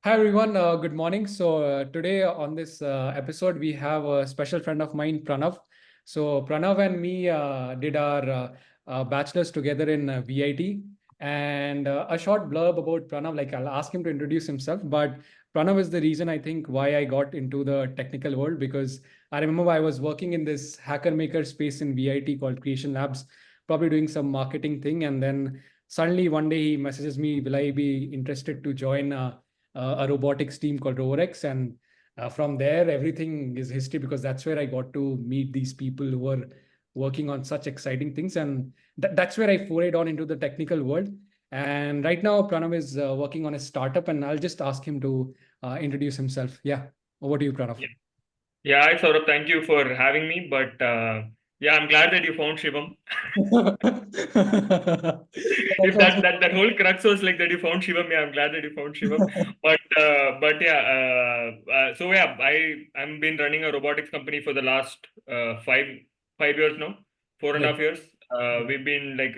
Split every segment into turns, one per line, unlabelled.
Hi everyone, good morning. Today on this episode, we have a special friend of mine, Pranav. So Pranav and me did our bachelor's together in VIT, and a short blurb about Pranav. Like I'll ask him to introduce himself, but Pranav is the reason I think why I got into the technical world, because I remember I was working in this hacker maker space in VIT called Creation Labs, probably doing some marketing thing, and then suddenly one day he messages me, "Will I be interested to join?" A robotics team called Roborex. And from there, everything is history, because that's where I got to meet these people who were working on such exciting things. And that's where I forayed on into the technical world. And right now, Pranav is working on a startup, and I'll just ask him to introduce himself. Yeah, over to you, Pranav.
Yeah, yeah, hi Saurabh, thank you for having me. But yeah, I'm glad that you found Shivam.
That's
If
also.
that whole crux was like that you found Shivam, yeah, I'm glad that you found Shivam. But yeah, so yeah, I've been running a robotics company for the last 5 years now, four and a
Right.
half years.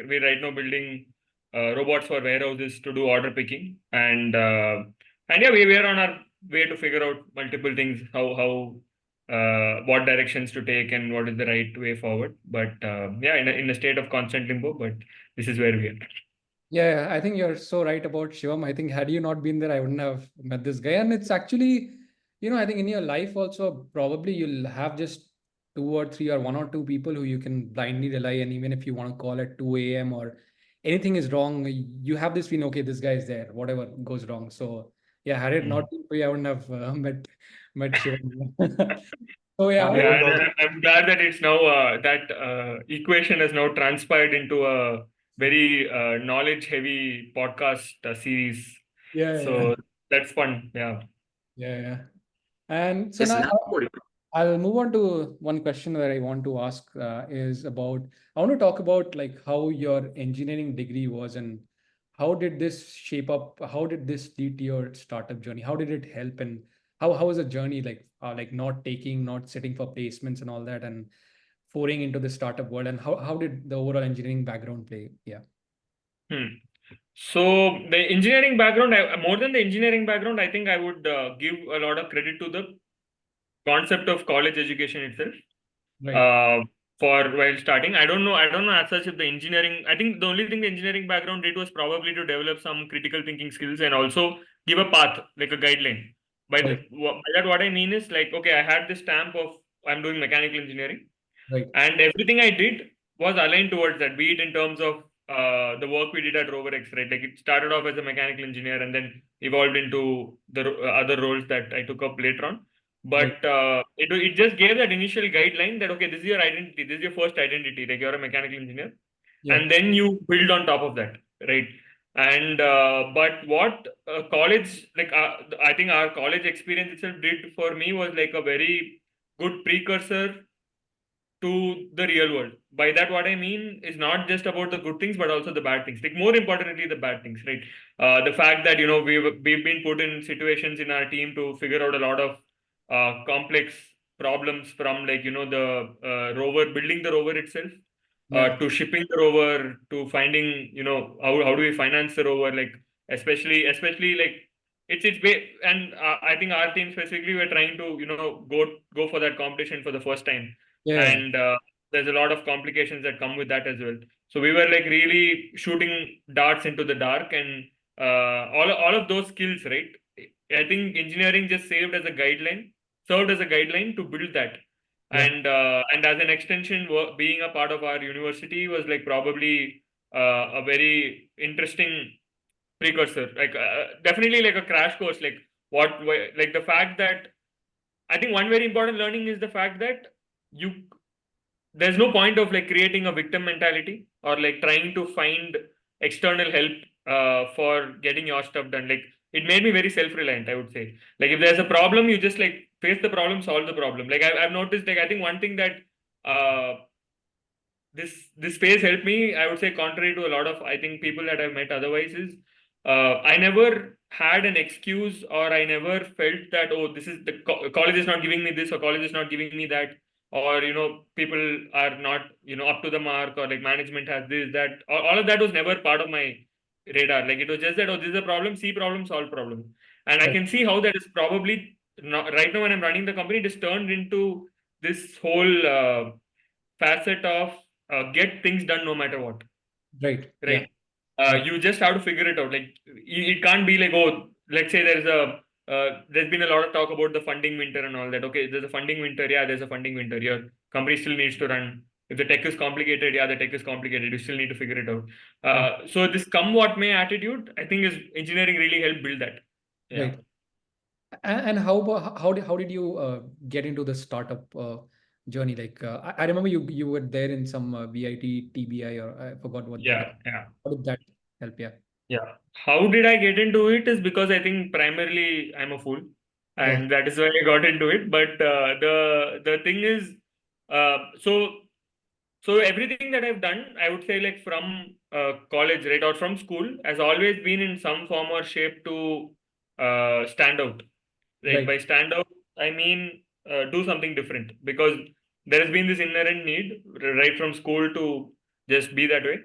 We're right now building robots for warehouses to do order picking, and yeah, we are on our way to figure out multiple things, how what directions to take and what is the right way forward. But yeah, in a state of constant limbo, but this is where we are.
Yeah, I think you're so right about Shivam. I think had you not been there, I wouldn't have met this guy. And it's actually, I think in your life also, probably you'll have just two or three or one or two people who you can blindly rely on, even if you want to call at 2 a.m. or anything is wrong, you have this feeling, okay, this guy is there, whatever goes wrong. So yeah, had it
Mm.
not been for you, I wouldn't have met Shivam. So yeah,
I
Yeah,
would
and
also,
I'm glad that it's now that equation has now transpired into a very knowledge-heavy podcast series.
yeah, yeah,
So that's fun. Yeah.
yeah, yeah. And so
yes,
now
now what do
I'll move on to one question where I want to ask is about, I want to talk about like how your engineering degree was, and how did this shape up? How did this lead to your startup journey? How did it help? And how was the journey like not sitting for placements and all that, and foraying into the startup world? And how did the overall engineering background play? Yeah.
Hmm. So the engineering background, more than the engineering background, I think I would give a lot of credit to the concept of college education itself.
Right.
uh, for while starting. I don't know as such if the engineering, I think the only thing the engineering background did was probably to develop some critical thinking skills and also give a path, like a guideline.
Right.
By that, what I mean is like, okay, I had this stamp of I'm doing mechanical engineering,
Right.
and everything I did was aligned towards that, be it in terms of the work we did at RoverX, right? Like it started off as a mechanical engineer and then evolved into the other roles that I took up later on.
Right.
But it just gave that initial guideline that, okay, this is your identity, this is your first identity, like you're a mechanical engineer.
Yeah.
And then you build on top of that, right? And but what college, like I think our college experience itself did for me was like a very good precursor to the real world. By that, what I mean is not just about the good things, but also the bad things. Like more importantly, the bad things, right? The fact that we've been put in situations in our team to figure out a lot of complex problems, from like the rover, building the rover itself,
Yeah.
to shipping the rover, to finding how do we finance the rover, like especially like and I think our team specifically were trying to go for that competition for the first time,
Yeah.
and there's a lot of complications that come with that as well. So we were like really shooting darts into the dark, and all of those skills, right? I think engineering just served as a guideline to build that,
Yeah.
and as an extension, being a part of our university was like probably a very interesting precursor, like definitely like a crash course, like like the fact that I think one very important learning is the fact that you there's no point of like creating a victim mentality or like trying to find external help for getting your stuff done. Like it made me very self-reliant, I would say. Like if there's a problem, you just like face the problem, solve the problem. Like I've noticed, like I think one thing that uh, this phase helped me, I would say, contrary to a lot of I think people that I've met otherwise, is I never had an excuse, or I never felt that, oh, this is the college is not giving me this, or college is not giving me that, or people are not up to the mark, or like management has this, that. All of that was never part of my radar. Like it was just that, oh, this is a problem, see problem, solve problem. And I
Right.
can see how that is probably not, right now when I'm running the company, it is turned into this whole facet of get things done no matter what.
Right. Yeah.
Right.
Yeah.
You just have to figure it out. Like it can't be like, oh, let's say there's been a lot of talk about the funding winter and all that. Okay, there's a funding winter. Yeah, there's a funding winter. Your company still needs to run. If the tech is complicated, yeah, the tech is complicated. You still need to figure it out.
Yeah.
So this come what may attitude, I think, is engineering really helped build that. Yeah.
Right. And how did you get into the startup journey? Like I remember you were there in some VIT, TBI, or I forgot what that.
Yeah. Yeah.
How did that help? Yeah.
Yeah. How did I get into it is because I think primarily I'm a fool,
Yeah.
and that is why I got into it. But the thing is, so everything that I've done, I would say like from college, right, or from school, has always been in some form or shape to stand out. Like
Right.
by stand out, I mean do something different because there has been this inherent need right from school to just be that way.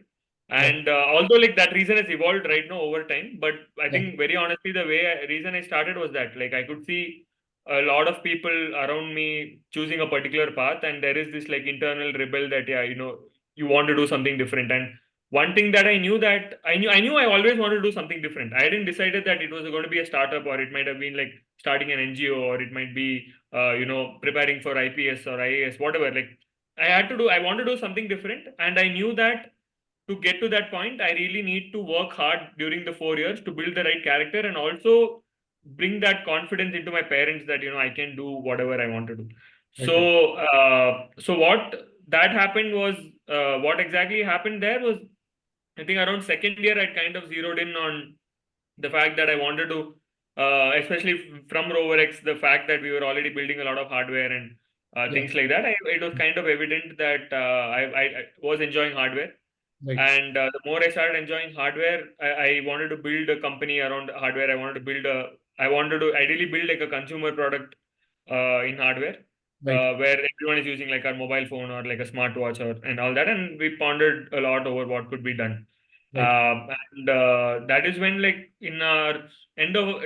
Yeah.
And although like that reason has evolved right now over time, but I
Yeah.
think very honestly, the reason I started was that like I could see a lot of people around me choosing a particular path, and there is this like internal rebel that yeah, you want to do something different. And one thing that I knew I always wanted to do something different. I didn't decided that it was going to be a startup, or it might have been like starting an NGO, or it might be preparing for IPS or IAS, whatever. Like I want to do something different, and I knew that to get to that point, I really need to work hard during the 4 years to build the right character, and also bring that confidence into my parents that I can do whatever I want to do.
Right. Right.
So what that happened was what exactly happened there was, I think around second year I kind of zeroed in on the fact that I wanted to, especially from RoverX, the fact that we were already building a lot of hardware and
Yeah.
things like that. It was kind of evident that I was enjoying hardware.
Right.
And the more I started enjoying hardware, I wanted to build a company around hardware. I wanted to ideally build like a consumer product in hardware,
Right.
where everyone is using like our mobile phone or like a smartwatch or and all that. And we pondered a lot over what could be done.
Right.
And that is when like in our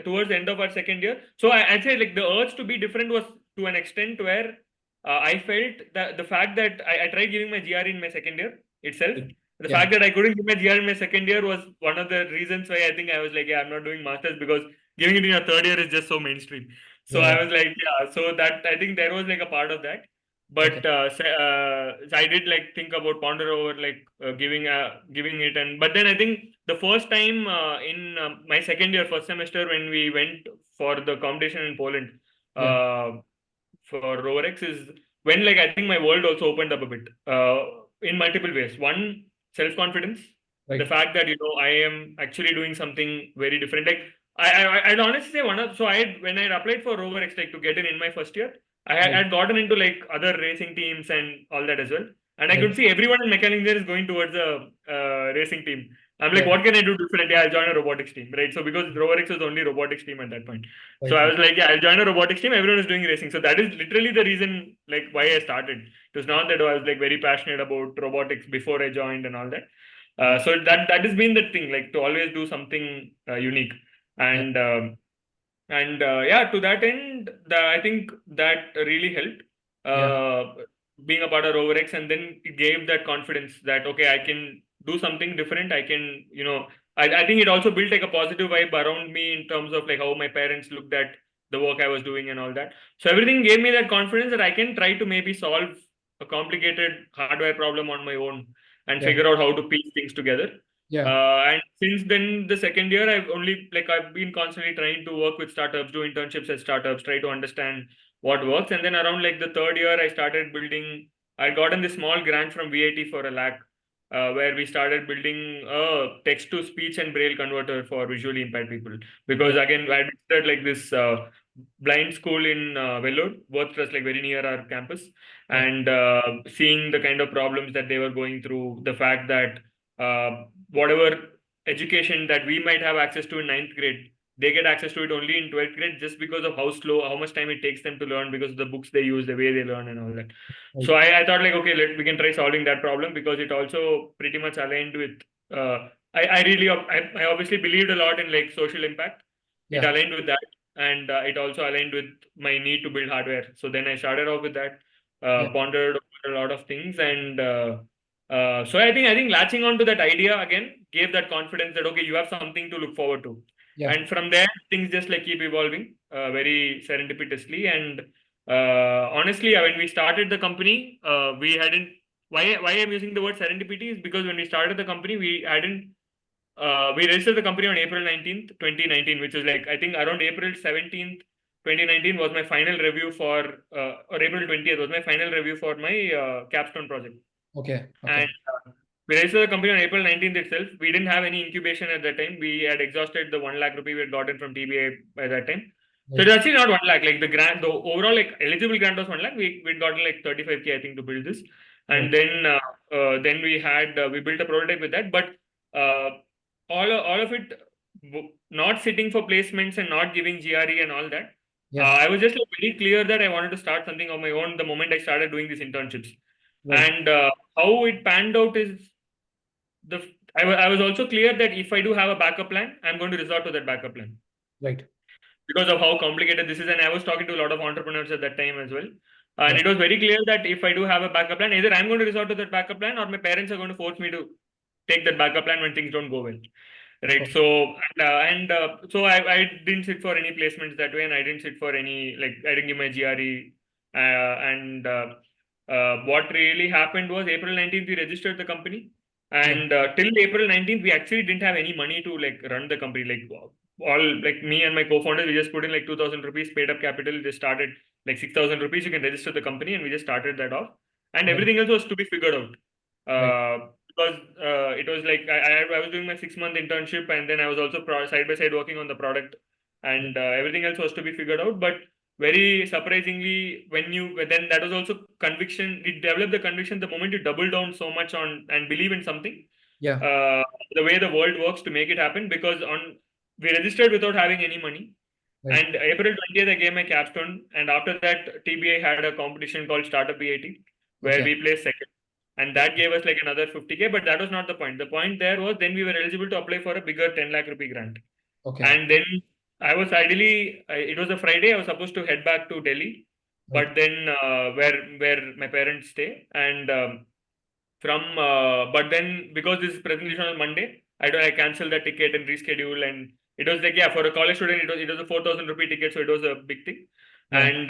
towards the end of our second year. So I'd say like the urge to be different was to an extent where I felt that the fact that I tried giving my GR in my second year itself.
Right.
The
Yeah.
fact that I couldn't give my GR in my second year was one of the reasons why I think I was like, yeah, I'm not doing masters, because giving it in your third year is just so mainstream. So
Yeah.
I was like, yeah. So that I think there was like a part of that.
Okay.
But so I did like think about ponder over like giving it, and but then I think the first time in my second year, first semester, when we went for the competition in Poland
Yeah.
uh, for RoverX, is when like I think my world also opened up a bit in multiple ways. One, self confidence, the
Right.
fact that I am actually doing something very different. Like I'd honestly say when I applied for RoverX like to get in my first year,
Right.
I'd gotten into like other racing teams and all that as well. And I
Right.
could see everyone in mechanical engineering is going towards a racing team. I'm like,
Yeah.
what can I do different? Yeah, I'll join a robotics team, right? So because RoverX was the only robotics team at that point. So
Right.
I
Right.
was like, yeah, I'll join a robotics team. Everyone is doing racing. So that is literally the reason like why I started. It was not that I was like very passionate about robotics before I joined and all that.
Right.
So that has been the thing, like to always do something unique.
Yeah.
And yeah, to that end, I think that really helped
Yeah.
being a part of RoverX, and then it gave that confidence that okay, I can do something different. I can, I think it also built like a positive vibe around me in terms of like how my parents looked at the work I was doing and all that. So everything gave me that confidence that I can try to maybe solve a complicated hardware problem on my own and
Yeah.
figure out how to piece things together.
Yeah.
And since then, the second year, I've been constantly trying to work with startups, do internships at startups, try to understand what works. And then around like the third year, I started building. I gotten this small grant from VIT for a lakh, where we started building a text to speech and braille converter for visually impaired people. Because
Yeah.
again, I visited like this blind school in Vellore, both was like very near our campus,
Yeah.
and seeing the kind of problems that they were going through, the fact that whatever education that we might have access to in ninth grade, they get access to it only in 12th grade, just because of how much time it takes them to learn, because of the books they use, the way they learn and all that.
Right.
So I thought like, okay, we can try solving that problem, because it also pretty much aligned with I obviously believed a lot in like social impact. It
Yeah.
aligned with that, and it also aligned with my need to build hardware. So then I started off with that,
Yeah.
pondered over a lot of things, and so I think latching on to that idea again gave that confidence that okay, you have something to look forward to,
Yeah.
and from there things just like keep evolving very serendipitously. And honestly, when we started the company, we hadn't. Why I'm using the word serendipity is because when we started the company, we registered the company on April 19th, 2019, which is like, I think around April 17th, 2019 was my final review for, or April 20th was my final review for my capstone project.
Okay.
And
Okay.
we registered the company on April 19th itself. We didn't have any incubation at that time. We had exhausted the 1 lakh rupee we had gotten from TBA by that time. So
Right.
it's actually not 1 lakh. Like the overall like eligible grant was 1 lakh. We'd gotten like 35K, I think, to build this. And
Right.
then we built a prototype with that. But uh, all of it, not sitting for placements and not giving GRE and all that.
Yeah.
I was just like very clear that I wanted to start something on my own the moment I started doing these internships.
Right.
And how it panned out is the I was also clear that if I do have a backup plan, I'm going to resort to that backup plan
Right.
because of how complicated this is. And I was talking to a lot of entrepreneurs at that time as well. And
Yeah.
it was very clear that if I do have a backup plan, either I'm going to resort to that backup plan or my parents are going to force me to take that backup plan when things don't go well. Right.
Oh,
So I didn't sit for any placements that way, and I didn't sit for any like I didn't give my GRE. And What really happened was April 19th we registered the company,
yeah.
and till April 19th we actually didn't have any money to like run the company. Like all like me and my co-founders, we just put in like 2,000 rupees paid up capital. They started like 6,000 rupees. You can register the company, and we just started that off, and
Right.
everything else was to be figured out.
Right.
Because it was like I was doing my 6 month internship, and then I was also side by side working on the product,
Yeah.
and everything else was to be figured out. But very surprisingly, then that was also conviction. It developed the conviction the moment you double down so much on and believe in something,
Yeah.
uh, the way the world works to make it happen. Because we registered without having any money,
Right.
and April 20th I gave my capstone, and after that TBA had a competition called Startup BAT where
Okay.
we placed second, and that gave us like another 50K. But that was not the point. The point there was then we were eligible to apply for a bigger 10 lakh rupee grant.
Okay.
And then it was a Friday. I was supposed to head back to Delhi,
Right.
but then where my parents stay, and but then because this presentation on Monday, I canceled the ticket and reschedule. And it was like, yeah, for a college student, it was a 4,000 rupee ticket, so it was a big thing.
Yeah.
And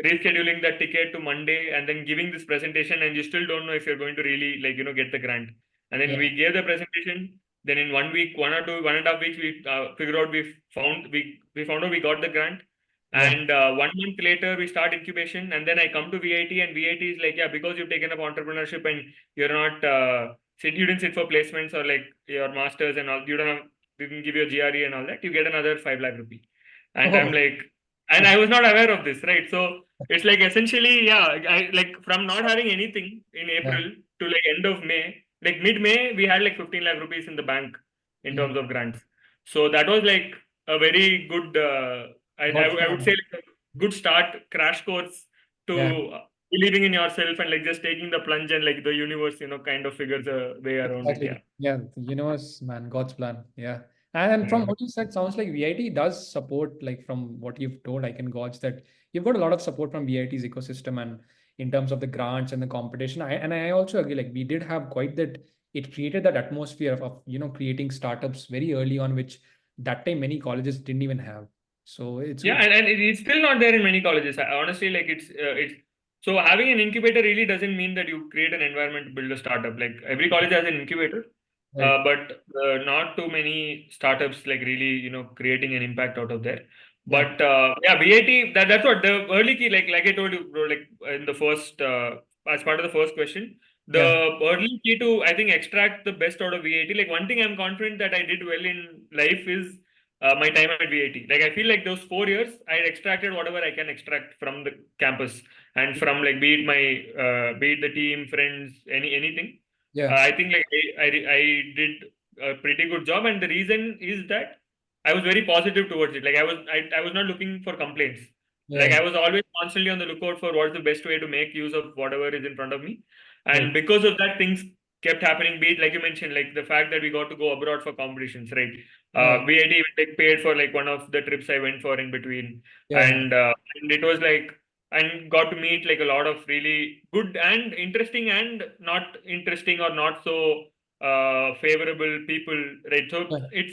rescheduling that ticket to Monday and then giving this presentation, and you still don't know if you're going to really like get the grant. And then
Yeah.
we gave the presentation. Then in 1 week, 1.5 weeks, we figured out we found out we got the grant.
Yeah.
And 1 month later, we start incubation. And then I come to VIT, and VIT is like, yeah, because you've taken up entrepreneurship and you're not you didn't sit for placements or like your masters and all, you didn't give your GRE and all that, you get another 5 lakh rupee. And I'm
Oh.
like, and I was not aware of this, right? So it's like essentially, yeah, I like from not having anything in
Yeah.
April to like end of May, like mid-May, we had like 15 lakh rupees in the bank in
Yeah.
terms of grants. So that was like a very good,
God's
I would say
plan.
like a good start, crash course
Yeah.
to believing in yourself and like just taking the plunge, and like the universe, kind of figures a way around it. Yeah.
Exactly. Yeah. The universe, man, God's plan. Yeah. And from
Yeah.
what you said, sounds like VIT does support, like from what you've told, I can gauge that you've got a lot of support from VIT's ecosystem and in terms of the grants and the competition. I also agree, like we did have quite that, it created that atmosphere of creating startups very early on, which that time many colleges didn't even have. So
Yeah, and it's still not there in many colleges. Honestly, like it's so having an incubator really doesn't mean that you create an environment to build a startup. Like every college has an incubator,
right.
but not too many startups like really creating an impact out of there.
Yeah.
But yeah, VAT, that's what the early key, like I told you, bro, like in the first as part of the first question,
Yeah.
the early key to I think extract the best out of VAT. Like one thing I'm confident that I did well in life is my time at VAT. Like I feel like those 4 years, I extracted whatever I can extract from the campus and from like be it the team, friends, anything.
Yeah.
I think like I did a pretty good job, and the reason is that I was very positive towards it. Like I was not looking for complaints. Like
Yeah.
I was always constantly on the lookout for what's the best way to make use of whatever is in front of me, and
Right.
because of that, things kept happening, be it like you mentioned, like the fact that we got to go abroad for competitions, right?
Yeah.
VIT even like paid for like one of the trips I went for in between.
Yeah.
And it was like, and got to meet like a lot of really good and interesting and not interesting or not so favorable people, right? So
Yeah.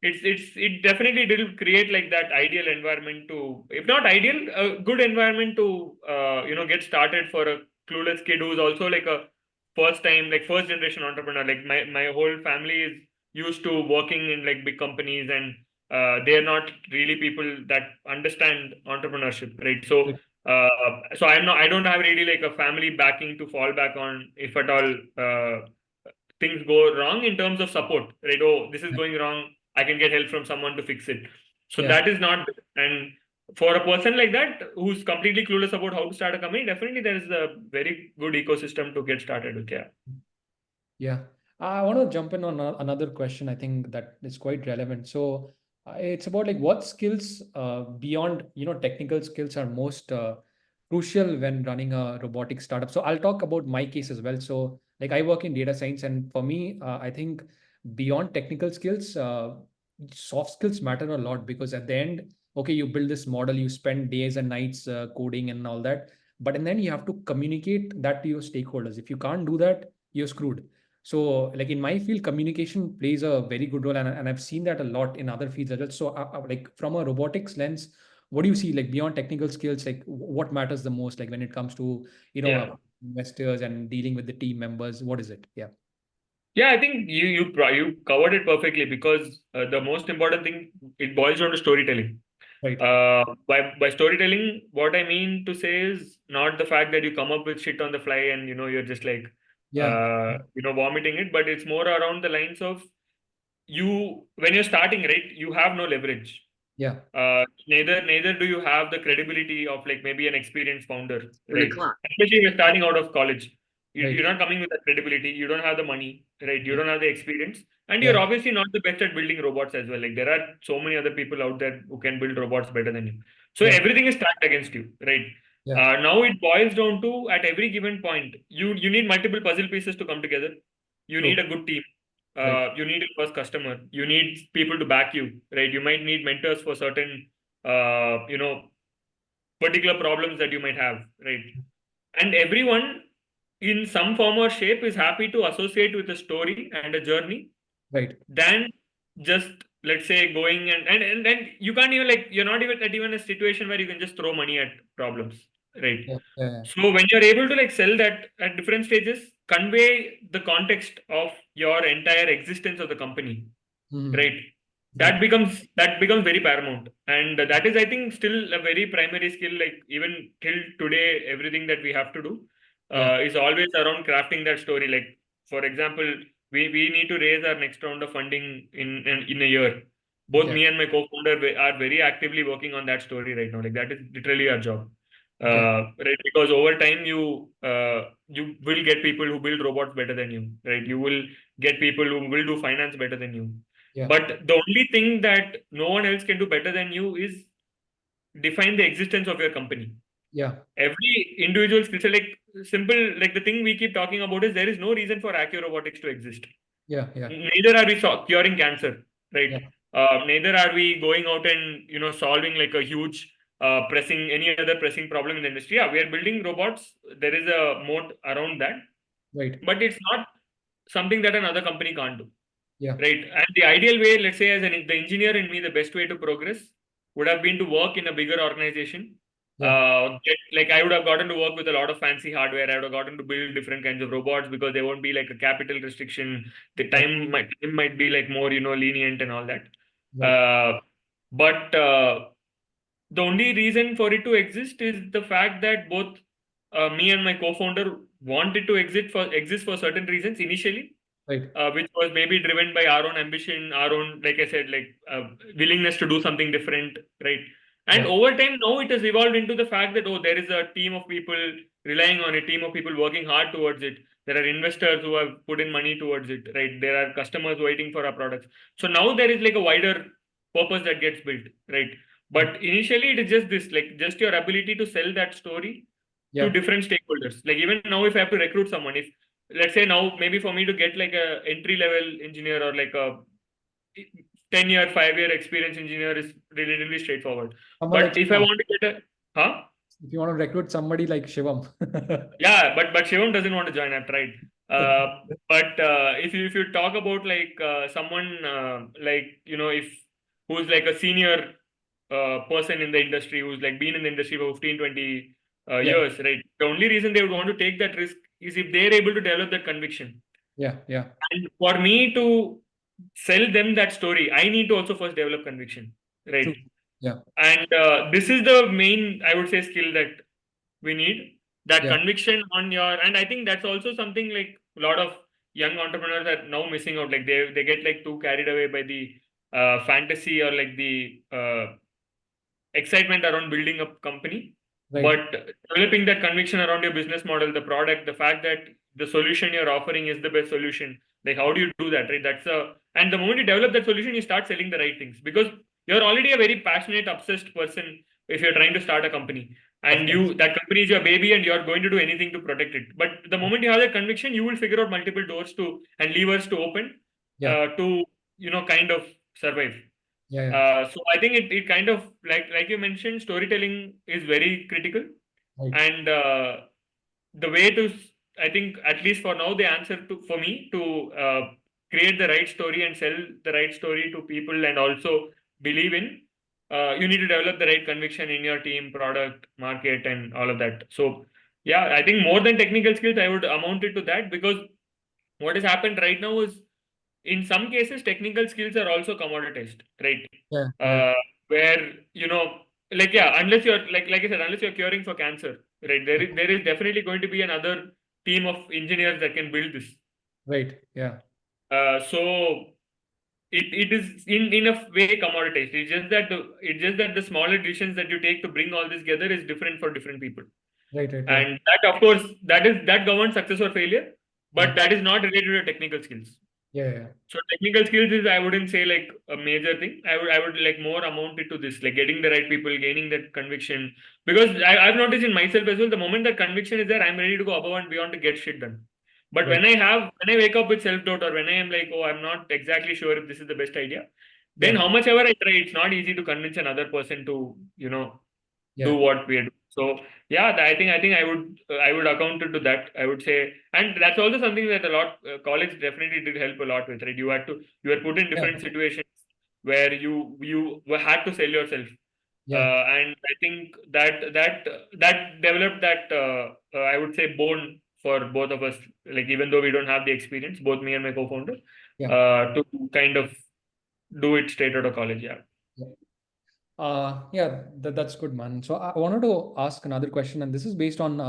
it definitely did create like that ideal environment to, if not ideal, a good environment to get started for a clueless kid who's also like a first time, like first generation entrepreneur. Like my whole family is used to working in like big companies, and they're not really people that understand entrepreneurship, right? So
Right.
I don't have really like a family backing to fall back on if at all things go wrong in terms of support, right? Oh, this is
Yeah.
going wrong, I can get help from someone to fix it. So
Yeah.
that is not, and for a person like that who's completely clueless about how to start a company, definitely there is a very good ecosystem to get started with. Yeah.
Yeah. I want to jump in on another question. I think that is quite relevant. So it's about like what skills beyond, technical skills are most crucial when running a robotic startup. So I'll talk about my case as well. So like I work in data science, and for me, I think beyond technical skills, soft skills matter a lot, because at the end, okay, you build this model, you spend days and nights coding and all that, but and then you have to communicate that to your stakeholders. If you can't do that, you're screwed. So, like in my field, communication plays a very good role, and I've seen that a lot in other fields as well. So, like from a robotics lens, what do you see like beyond technical skills? Like, what matters the most? Like when it comes to
Yeah.
investors and dealing with the team members, what is it? Yeah.
Yeah, I think you covered it perfectly, because the most important thing, it boils down to storytelling.
Right.
By storytelling, what I mean to say is not the fact that you come up with shit on the fly and you're just like
Yeah.
vomiting it, but it's more around the lines of, you when you're starting, right, you have no leverage.
Yeah.
Neither do you have the credibility of like maybe an experienced founder,
In the
right?
class.
Especially if you're starting out of college. You're
Right.
not coming with that credibility, you don't have the money, right? You
Right.
don't have the experience, and you're
Yeah.
obviously not the best at building robots as well. Like there are so many other people out there who can build robots better than you. So
Yeah.
everything is stacked against you, right?
Yeah.
Now it boils down to, at every given point, you need multiple puzzle pieces to come together. You need
True.
a good team.
Right.
You need a first customer. You need people to back you, right? You might need mentors for certain, uh, you know, particular problems that you might have, right? And everyone, in some form or shape, is happy to associate with a story and a journey
Right.
than just, let's say, going and then you can't even, like, you're not even at even a situation where you can just throw money at problems, right?
Yeah. Yeah.
So when you're able to like sell that at different stages, convey the context of your entire existence of the company,
Mhm.
right?
Right.
That becomes very paramount, and that is, I think, still a very primary skill. Like even till today, everything that we have to do
Yeah.
is always around crafting that story. Like, for example, we need to raise our next round of funding in a year. Both
Okay.
me and my co-founder are very actively working on that story right now. Like that is literally our job,
Okay.
right? Because over time, you will get people who build robots better than you, right? You will get people who will do finance better than you.
Yeah.
But the only thing that no one else can do better than you is define the existence of your company.
Yeah.
Every individual skill set, like simple, like the thing we keep talking about is, there is no reason for Accio Robotics to exist.
Yeah. Yeah.
Neither are we curing cancer, right?
Yeah.
Neither are we going out and solving like a huge pressing any other pressing problem in the industry. Yeah, we are building robots. There is a moat around that,
Right.
but it's not something that another company can't do.
Yeah.
Right. And the ideal way, let's say, the engineer in me, the best way to progress would have been to work in a bigger organization.
Yeah.
Like I would have gotten to work with a lot of fancy hardware. I would have gotten to build different kinds of robots, because there won't be like a capital restriction. The
Yeah.
time might be like more, lenient and all that.
Right.
But the only reason for it to exist is the fact that both me and my co-founder wanted to exist for certain reasons initially,
Right.
which was maybe driven by our own ambition, our own, like I said, like willingness to do something different, right? And
Yeah.
over time, now it has evolved into the fact that, oh, there is a team of people relying on it, team of people working hard towards it. There are investors who have put in money towards it, right? There are customers waiting for our products. So now there is like a wider purpose that gets built, right?
Yeah.
But initially, it is just this, like just your ability to sell that story to
Yeah.
different stakeholders. Like even now, if I have to recruit someone, if let's say now maybe for me to get like a entry level engineer or like a 10-year, 5-year experience engineer is relatively straightforward.
Someone like
But if I
Shivam.
want to get a, huh?
If you want to recruit somebody like Shivam.
Yeah, but Shivam doesn't want to join. I've tried. But if you talk about like someone like if who's like a senior person in the industry who's like been in the industry for 15, 20
Yeah,
years, right? The only reason they would want to take that risk is if they're able to develop that conviction.
yeah, yeah.
And for me to sell them that story, I need to also first develop conviction, right?
True. Yeah,
And this is the main, I would say, skill that we need, that
yeah,
conviction on your. And I think that's also something like a lot of young entrepreneurs are now missing out. Like they get like too carried away by the fantasy or like the excitement around building a company,
right.
but developing that conviction around your business model, the product, the fact that the solution you're offering is the best solution. Like, how do you do that, right? And the moment you develop that solution, you start selling the right things, because you're already a very passionate, obsessed person if you're trying to start a company,
Of
and
course.
that company is your baby and you're going to do anything to protect it. But the moment you have that conviction, you will figure out multiple doors to and levers to open
Yeah,
to kind of survive.
yeah, yeah.
So I think it kind of like you mentioned, storytelling is very critical,
Right.
and the way to I think at least for now the answer to for me to create the right story and sell the right story to people and also believe in, you need to develop the right conviction in your team, product, market, and all of that. So yeah, I think more than technical skills, I would amount it to that, because what has happened right now is, in some cases, technical skills are also commoditized, right?
Yeah, yeah.
Uh, where like, yeah, unless you're like I said, unless you're curing for cancer, right? There is definitely going to be another team of engineers that can build this.
Right. Yeah.
So it is in a way commoditized. It's just that the smaller decisions that you take to bring all this together is different for different people,
Right, right. Yeah.
and that, of course, that governs success or failure,
Yeah.
but that is not related to technical skills.
Yeah, yeah.
So technical skills is, I wouldn't say like a major thing. I would like more amount it to this, like getting the right people, gaining that conviction. Because I've noticed in myself as well, the moment that conviction is there, I'm ready to go above and beyond to get shit done. But
Right.
when I wake up with self-doubt, or when I am like, oh, I'm not exactly sure if this is the best idea, then
Yeah.
how much ever I try, it's not easy to convince another person to, do
Yeah.
what we are doing. So yeah, I think I would account it to that. I would say, and that's also something that a lot college definitely did help a lot with, right? You were put in
Yeah.
different situations where had to sell yourself,
Yeah.
and I think that developed that I would say bone for both of us. Like, even though we don't have the experience, both me and my co-founder,
Yeah.
to kind of do it straight out of college. Yeah.
Yeah. Yeah, that's good, man. So I wanted to ask another question, and this is based on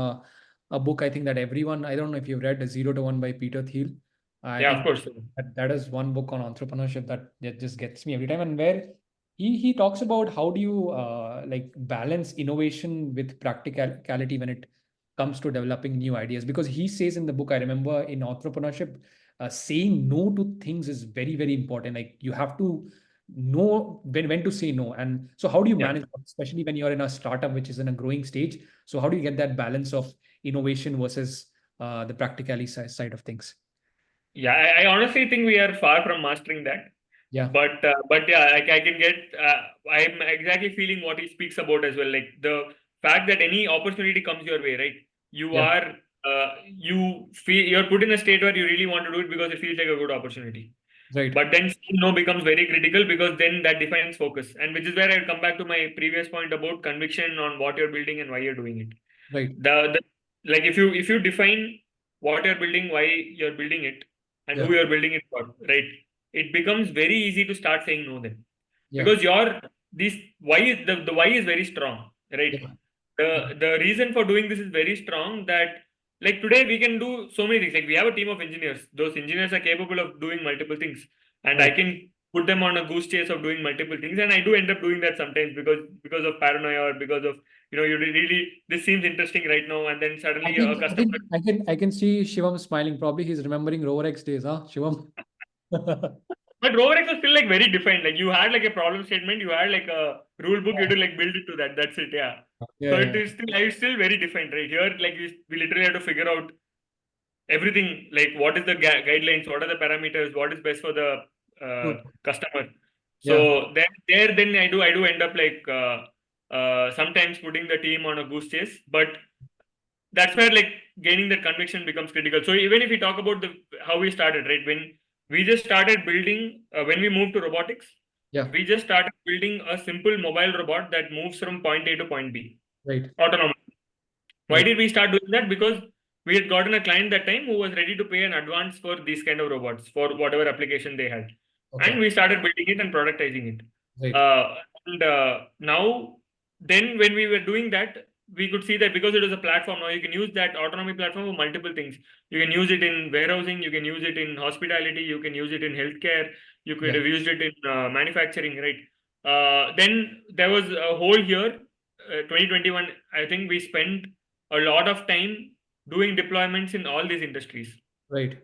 a book I think that everyone, I don't know if you've read, Zero to One by Peter Thiel. I
Yeah, of
think
course.
that is one book on entrepreneurship that just gets me every time, and where he talks about how do you like balance innovation with practicality when it comes to developing new ideas. Because he says in the book, I remember in entrepreneurship, saying no to things is very, very important. Like you have to know when to say no. And so how do you
Yeah.
manage, especially when you're in a startup which is in a growing stage? So how do you get that balance of innovation versus the practicality side of things?
Yeah, I honestly think we are far from mastering that.
Yeah,
But yeah, I can get. I'm exactly feeling what he speaks about as well. Like the fact that any opportunity comes your way, right? You
yeah,
are you're put in a state where you really want to do it because it feels like a good opportunity.
right,
But then saying no becomes very critical, because then that defines focus, and which is where I come back to my previous point about conviction on what you're building and why you're doing it.
right,
The like, if you define what you're building, why you're building it, and
yeah,
who you're building it for, right? It becomes very easy to start saying no then,
yeah,
because your this why is the why is very strong, right?
yeah,
The reason for doing this is very strong. That, like, today we can do so many things. Like, we have a team of engineers. Those engineers are capable of doing multiple things, and I
right.
can put them on a goose chase of doing multiple things, and I do end up doing that sometimes, because of paranoia, or because of, you really, this seems interesting right now, and then
I
suddenly a
think I
customer.
think I can see Shivam smiling. Probably he's remembering Rover X days, huh? Shivam.
But RoverX was still like very defined. Like, you had like a problem statement, you had like a rule book, you had to like build it to that. That's it. Yeah.
Yeah,
So it
yeah,
is still very defined, right? Here, like, we literally have to figure out everything, like what is the guidelines, what are the parameters, what is best for the
Good.
customer.
Yeah.
So then I do end up like sometimes putting the team on a goose chase, but that's where like gaining that conviction becomes critical. So even if we talk about the how we started, right? When we just started building, when we moved to robotics,
Yeah.
we just started building a simple mobile robot that moves from point A to point B,
Right.
autonomous. Why
Right.
did we start doing that? Because we had gotten a client that time who was ready to pay an advance for these kind of robots for whatever application they had, and
Okay.
we started building it and productizing it.
Right.
And now, then when we were doing that, we could see that because it was a platform, now you can use that autonomy platform for multiple things. You can use it in warehousing, you can use it in hospitality, you can use it in healthcare, you could
Yeah.
have used it in manufacturing, right? Then there was a whole year, 2021, I think we spent a lot of time doing deployments in all these industries.
Right.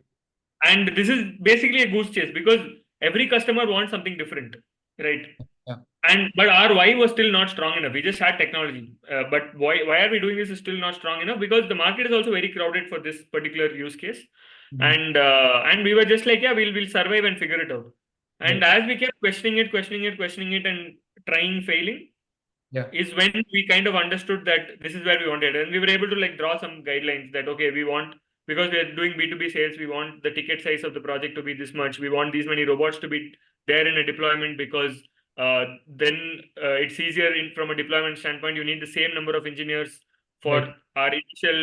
And this is basically a goose chase because every customer wants something different, right?
Yeah.
And but our why was still not strong enough. We just had technology, but why are we doing this is still not strong enough because the market is also very crowded for this particular use case,
Mhm.
and we were just like, yeah, we'll survive and figure it out. And
Right.
as we kept questioning it, and trying, failing,
Yeah.
is when we kind of understood that this is where we wanted, and we were able to like draw some guidelines that okay, we want, because we are doing B2B sales, we want the ticket size of the project to be this much, we want these many robots to be there in a deployment, because then it's easier from a deployment standpoint. You need the same number of engineers for
Right.
our initial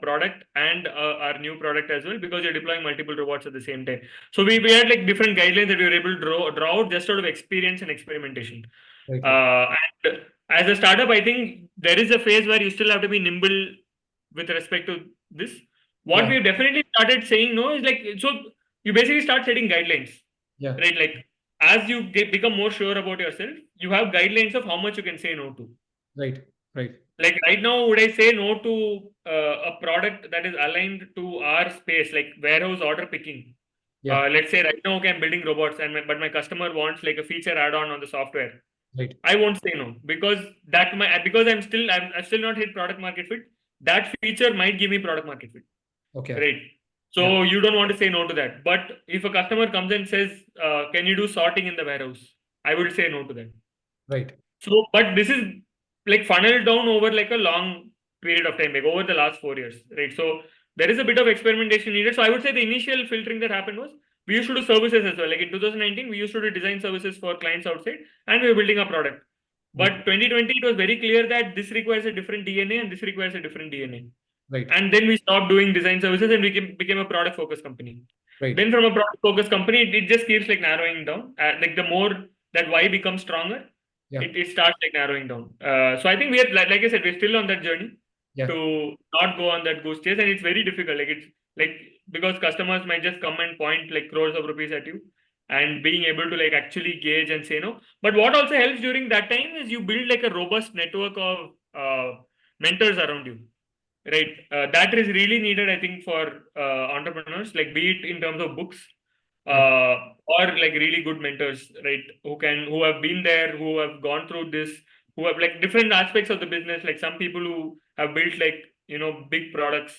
product and our new product as well, because you're deploying multiple robots at the same time. So we had like different guidelines that we were able to draw out just out of experience and experimentation.
Right. Right.
And as a startup, I think there is a phase where you still have to be nimble with respect to this. What
Yeah.
we've definitely started saying no is like, so you basically start setting guidelines,
Yeah.
right? Like as you become more sure about yourself, you have guidelines of how much you can say no to.
Right. Right.
Like right now, would I say no to a product that is aligned to our space, like warehouse order picking?
Yeah.
Let's say right now, okay, I'm building robots, and but my customer wants like a feature add-on on the software.
Right.
I won't say no because because I've still not hit product market fit. That feature might give me product market fit,
Okay.
right?
Yeah.
So you don't want to say no to that. But if a customer comes and says, "Can you do sorting in the warehouse?" I would say no to that.
Right.
So, but this is like funneled down over like a long period of time, like over the last 4 years, right? So there is a bit of experimentation needed. So I would say the initial filtering that happened was we used to do services as well. Like in 2019, we used to do design services for clients outside, and we were building a product.
Right.
But 2020, it was very clear that this requires a different DNA and this requires a different DNA.
Right.
And then we stopped doing design services and we became a product focused company.
Right.
Then from a product focused company, it just keeps like narrowing down. Like the more that why becomes stronger,
Yeah.
it starts like narrowing down. So I think we are like I said, we're still on that journey
Yeah.
to not go on that goose chase, and it's very difficult. Like it's like because customers might just come and point like crores of rupees at you, and being able to like actually gauge and say no. But what also helps during that time is you build like a robust network of mentors around you, right? That is really needed, I think, for entrepreneurs, like be it in terms of books,
Yeah.
or like really good mentors, right? Who have been there, who have gone through this, who have like different aspects of the business. Like some people who have built like big products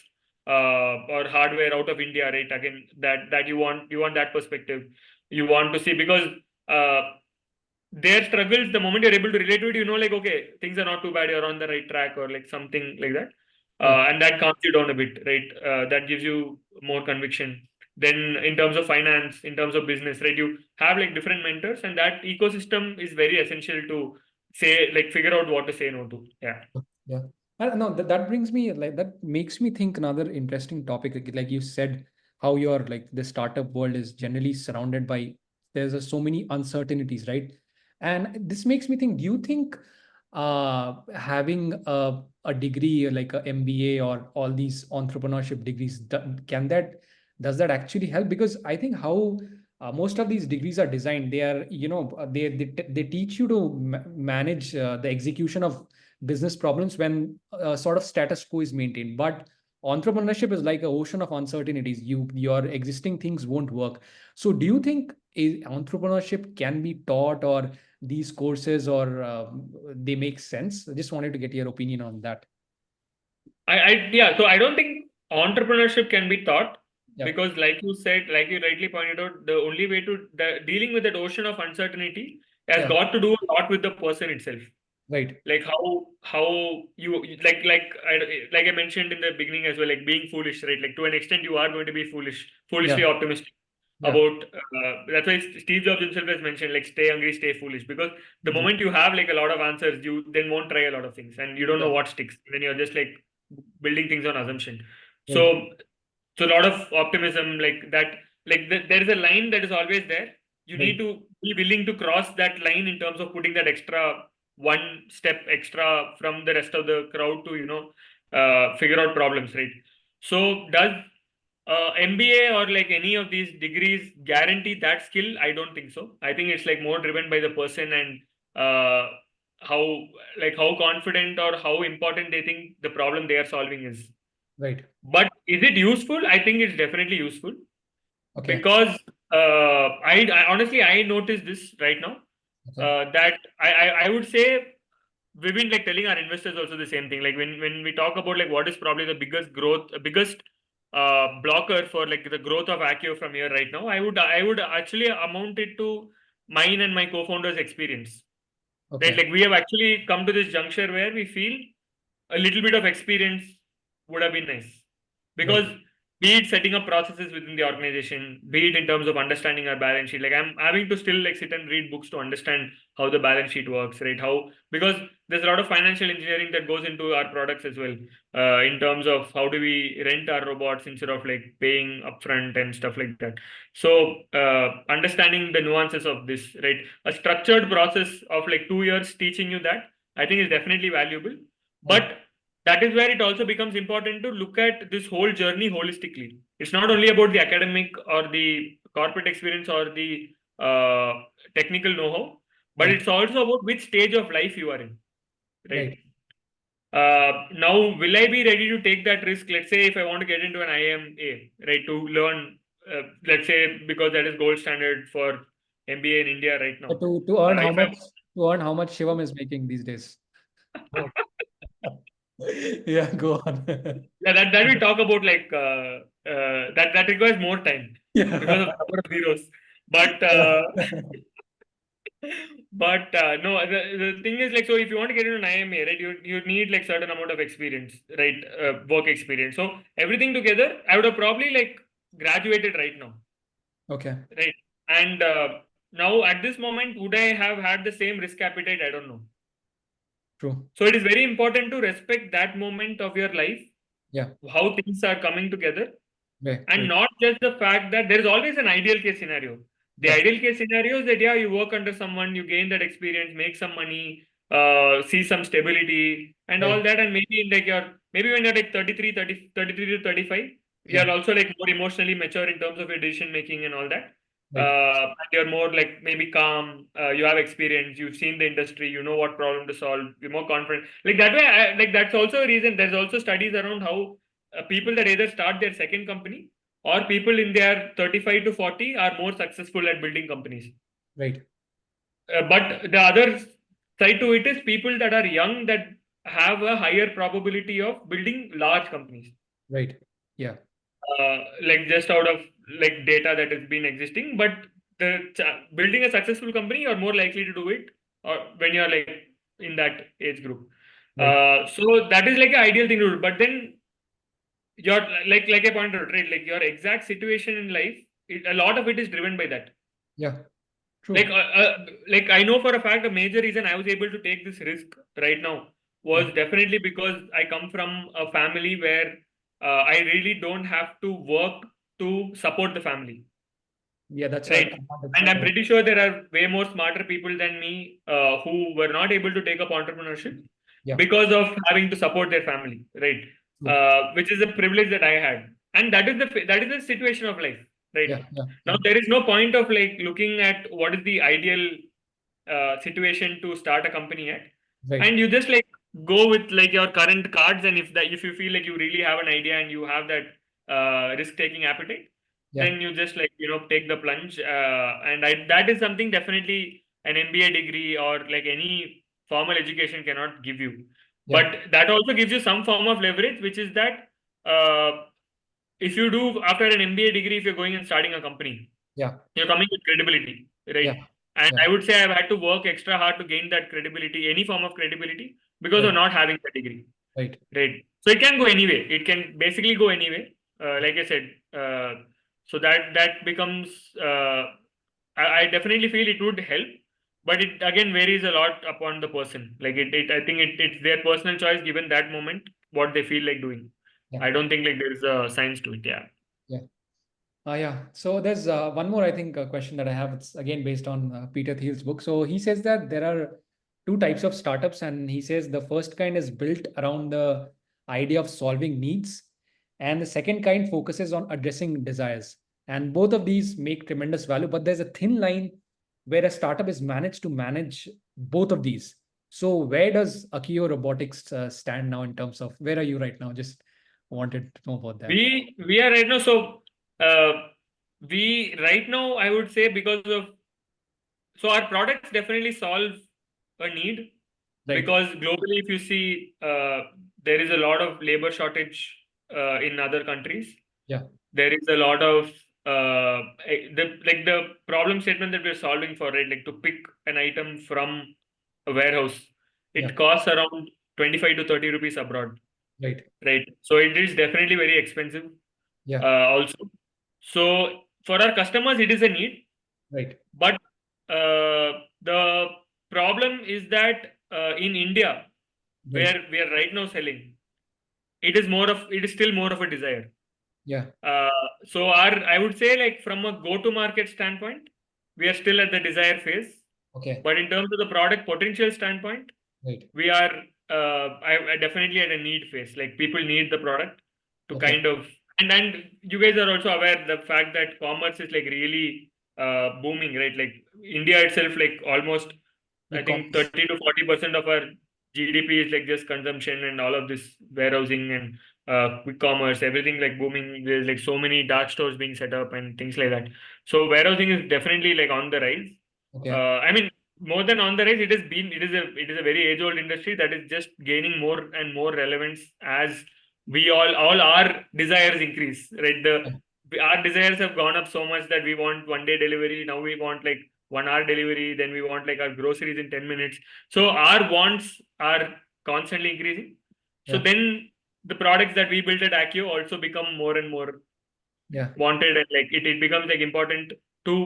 or hardware out of India, right? Again, that you want that perspective. You want to see because uh, their struggles, the moment you're able to relate to it, like, okay, things are not too bad, you're on the right track, or like something like that.
Yeah.
And that calms you down a bit, right? That gives you more conviction. Then, in terms of finance, in terms of business, right? You have like different mentors, and that ecosystem is very essential to say, like, figure out what to say no to. Yeah.
Yeah. No, that brings me like that makes me think another interesting topic. Like you said, how your like the startup world is generally surrounded by there's so many uncertainties, right? And this makes me think, do you think having a degree like a MBA or all these entrepreneurship degrees, can that does that actually help? Because I think how most of these degrees are designed, they are, they teach you to manage the execution of business problems when sort of status quo is maintained. But entrepreneurship is like an ocean of uncertainties. Your existing things won't work. So do you think entrepreneurship can be taught, or these courses, or they make sense? I just wanted to get your opinion on that.
Yeah. So I don't think entrepreneurship can be taught,
Yeah.
because like you said, like you rightly pointed out, the only way to dealing with that ocean of uncertainty has
Yeah.
got to do a lot with the person itself.
Right.
Like how you like I mentioned in the beginning as well, like being foolish, right? Like to an extent you are going to be foolishly
Yeah.
optimistic
Yeah.
about that's why Steve Jobs himself has mentioned, like, stay hungry, stay foolish, because the
Agree.
moment you have like a lot of answers, you then won't try a lot of things, and you don't
Yeah.
know what sticks, then you're just like building things on assumption.
Right.
So so a lot of optimism, like that, like there is a line that is always there. You need
Right.
to be willing to cross that line in terms of putting that extra one step extra from the rest of the crowd to figure out problems, right? So does MBA or like any of these degrees guarantee that skill? I don't think so. I think it's like more driven by the person, and uh, how how confident or how important they think the problem they are solving is.
Right.
But is it useful? I think it's definitely useful,
Okay.
because I honestly I noticed this right now,
Okay.
that I would say we've been like telling our investors also the same thing. Like when we talk about like what is probably the biggest blocker for like the growth of Accio from here right now, I would actually amount it to mine and my co-founders' experience. Right,
Okay.
like we have actually come to this juncture where we feel a little bit of experience would have been nice,
Right.
because be it setting up processes within the organization, be it in terms of understanding our balance sheet, like I'm having to still like sit and read books to understand how the balance sheet works, right? How, because there's a lot of financial engineering that goes into our products as well, in terms of how do we rent our robots instead of like paying upfront and stuff like that. So understanding the nuances of this, right? A structured process of like 2 years teaching you that, I think, is definitely valuable. But
Right.
that is where it also becomes important to look at this whole journey holistically. It's not only about the academic or the corporate experience or the technical know-how, but
Right.
it's also about which stage of life you are in, right?
Right.
Now, will I be ready to take that risk? Let's say if I want to get into an IMA, right, to learn, let's say, because that is gold standard for MBA in India right now.
So to earn how
If
much, to earn how much Shivam is making these days? Oh. Yeah, go on.
Yeah, that we talk about, like that requires more time because of
Yeah.
the number of zeros. But
Yeah.
no, the thing is, like, so if you want to get into an IMA, right, you need like certain amount of experience, right, work experience. So everything together, I would have probably like graduated right now,
Okay.
right? And now at this moment, would I have had the same risk appetite? I don't know.
True.
So it is very important to respect that moment of your life,
Yeah.
how things are coming together.
Right.
And
Right.
not just the fact that there is always an ideal case scenario. The
Yeah.
ideal case scenario is that, yeah, you work under someone, you gain that experience, make some money, see some stability and all
Right.
that. And maybe in like maybe when you're like 33 to 35,
Yeah.
you're also like more emotionally mature in terms of your decision making and all that.
Right.
And you're more like maybe calm, you have experience, you've seen the industry, you know what problem to solve, you're more confident. Like that way, like that's also a reason. There's also studies around how people that either start their second company or people in their 35 to 40 are more successful at building companies.
Right.
But the other side to it is people that are young that have a higher probability of building large companies.
Right. Yeah.
Like just out of like data that has been existing, but building a successful company, you're more likely to do it or when you're like in that age group.
Right.
So that is like an ideal thing to do. But then your like I pointed out, right? Like your exact situation in life, a lot of it is driven by that.
Yeah.
Like,
True.
like I know for a fact a major reason I was able to take this risk right now was
Yeah.
definitely because I come from a family where I really don't have to work to support the family.
Yeah. That's a
Right.
advantage.
And I'm pretty sure there are way more smarter people than me who were not able to take up entrepreneurship
Yeah.
because of having to support their family, right?
True.
Which is a privilege that I had. And that is the situation of life, right?
Yeah. Yeah.
Now
Yeah.
there is no point of like looking at what is the ideal situation to start a company at.
Right.
And you just like go with like your current cards, and if you feel like you really have an idea and you have that risk taking appetite,
Yeah.
then you just like take the plunge, and that is something definitely an MBA degree or like any formal education cannot give you,
Yeah.
but that also gives you some form of leverage, which is that if you do after an MBA degree, if you're going and starting a company,
Yeah.
you're coming with credibility, right?
Yeah.
And
Yeah.
I would say I've had to work extra hard to gain that credibility, any form of credibility, because of
Right.
not having that degree,
Right.
right? So it can go anyway. It can basically go anyway. Like I said, so that becomes. I definitely feel it would help, but it again varies a lot upon the person. Like I think it's their personal choice given that moment what they feel like doing.
Yeah.
I don't think like there's a science to it. Yeah.
Yeah. Yeah. So there's one more, I think, question that I have. It's again based on Peter Thiel's book. So he says that there are two types of startups, and he says the first kind is built around the idea of solving needs, and the second kind focuses on addressing desires. And both of these make tremendous value, but there's a thin line where a startup is managed to manage both of these. So where does Accio Robotics stand now in terms of where are you right now? Just wanted to know about that.
We are right now. So uh, we right now I would say because of so our products definitely solve a need
Right.
because globally if you see there is a lot of labor shortage in other countries.
Yeah.
There is a lot of the problem statement that we're solving for, right? Like to pick an item from a warehouse,
Yeah.
it costs around 25 to 30 rupees abroad,
Right.
right? So it is definitely very expensive
Yeah.
also. So for our customers, it is a need,
Right.
but the problem is that in India,
Right.
where we are right now selling, it is still more of a desire.
Yeah.
Uh, so I would say like from a go-to-market standpoint, we are still at the desire phase.
Okay.
But in terms of the product potential standpoint,
Right.
we are I definitely at a need phase. Like people need the product to
Okay.
kind of and you guys are also aware the fact that commerce is like really booming, right? Like India itself, like almost I think
E-commerce.
30 to 40% of our GDP is like just consumption and all of this warehousing and quick commerce, everything like booming. There's like so many dark stores being set up and things like that. So warehousing is definitely like on the rise.
Okay.
I mean, more than on the rise, it is a very age old industry that is just gaining more and more relevance as we all our desires increase, right?
Yeah.
Our desires have gone up so much that we want 1 day delivery. Now we want like 1 hour delivery. Then we want like our groceries in 10 minutes. So our wants are constantly increasing. So
Yeah.
then the products that we built at Accio also become more and more
Yeah.
wanted and like it becomes like important to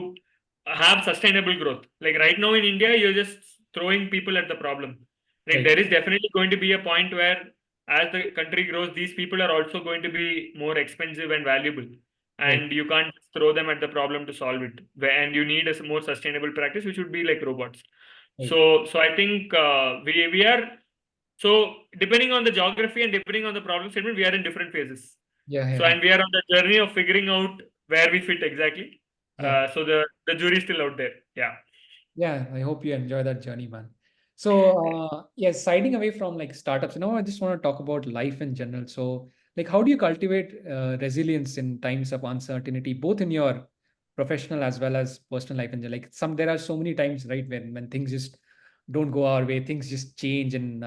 have sustainable growth. Like right now in India, you're just throwing people at the problem. Like
Right.
there is definitely going to be a point where as the country grows, these people are also going to be more expensive and valuable.
Right.
And you can't just throw them at the problem to solve it. And you need a more sustainable practice, which would be like robots.
Right.
So I think we are so depending on the geography and depending on the problem statement, we are in different phases.
Yeah. Yeah.
So,
Yeah.
and we are on the journey of figuring out where we fit exactly.
Yeah.
So the jury is still out there. Yeah.
Yeah, I hope you enjoy that journey, man. So, yes, siding away from like startups, I just want to talk about life in general. So, like, how do you cultivate resilience in times of uncertainty, both in your professional as well as personal life? And like, there are so many times, right, when things just don't go our way, things just change, and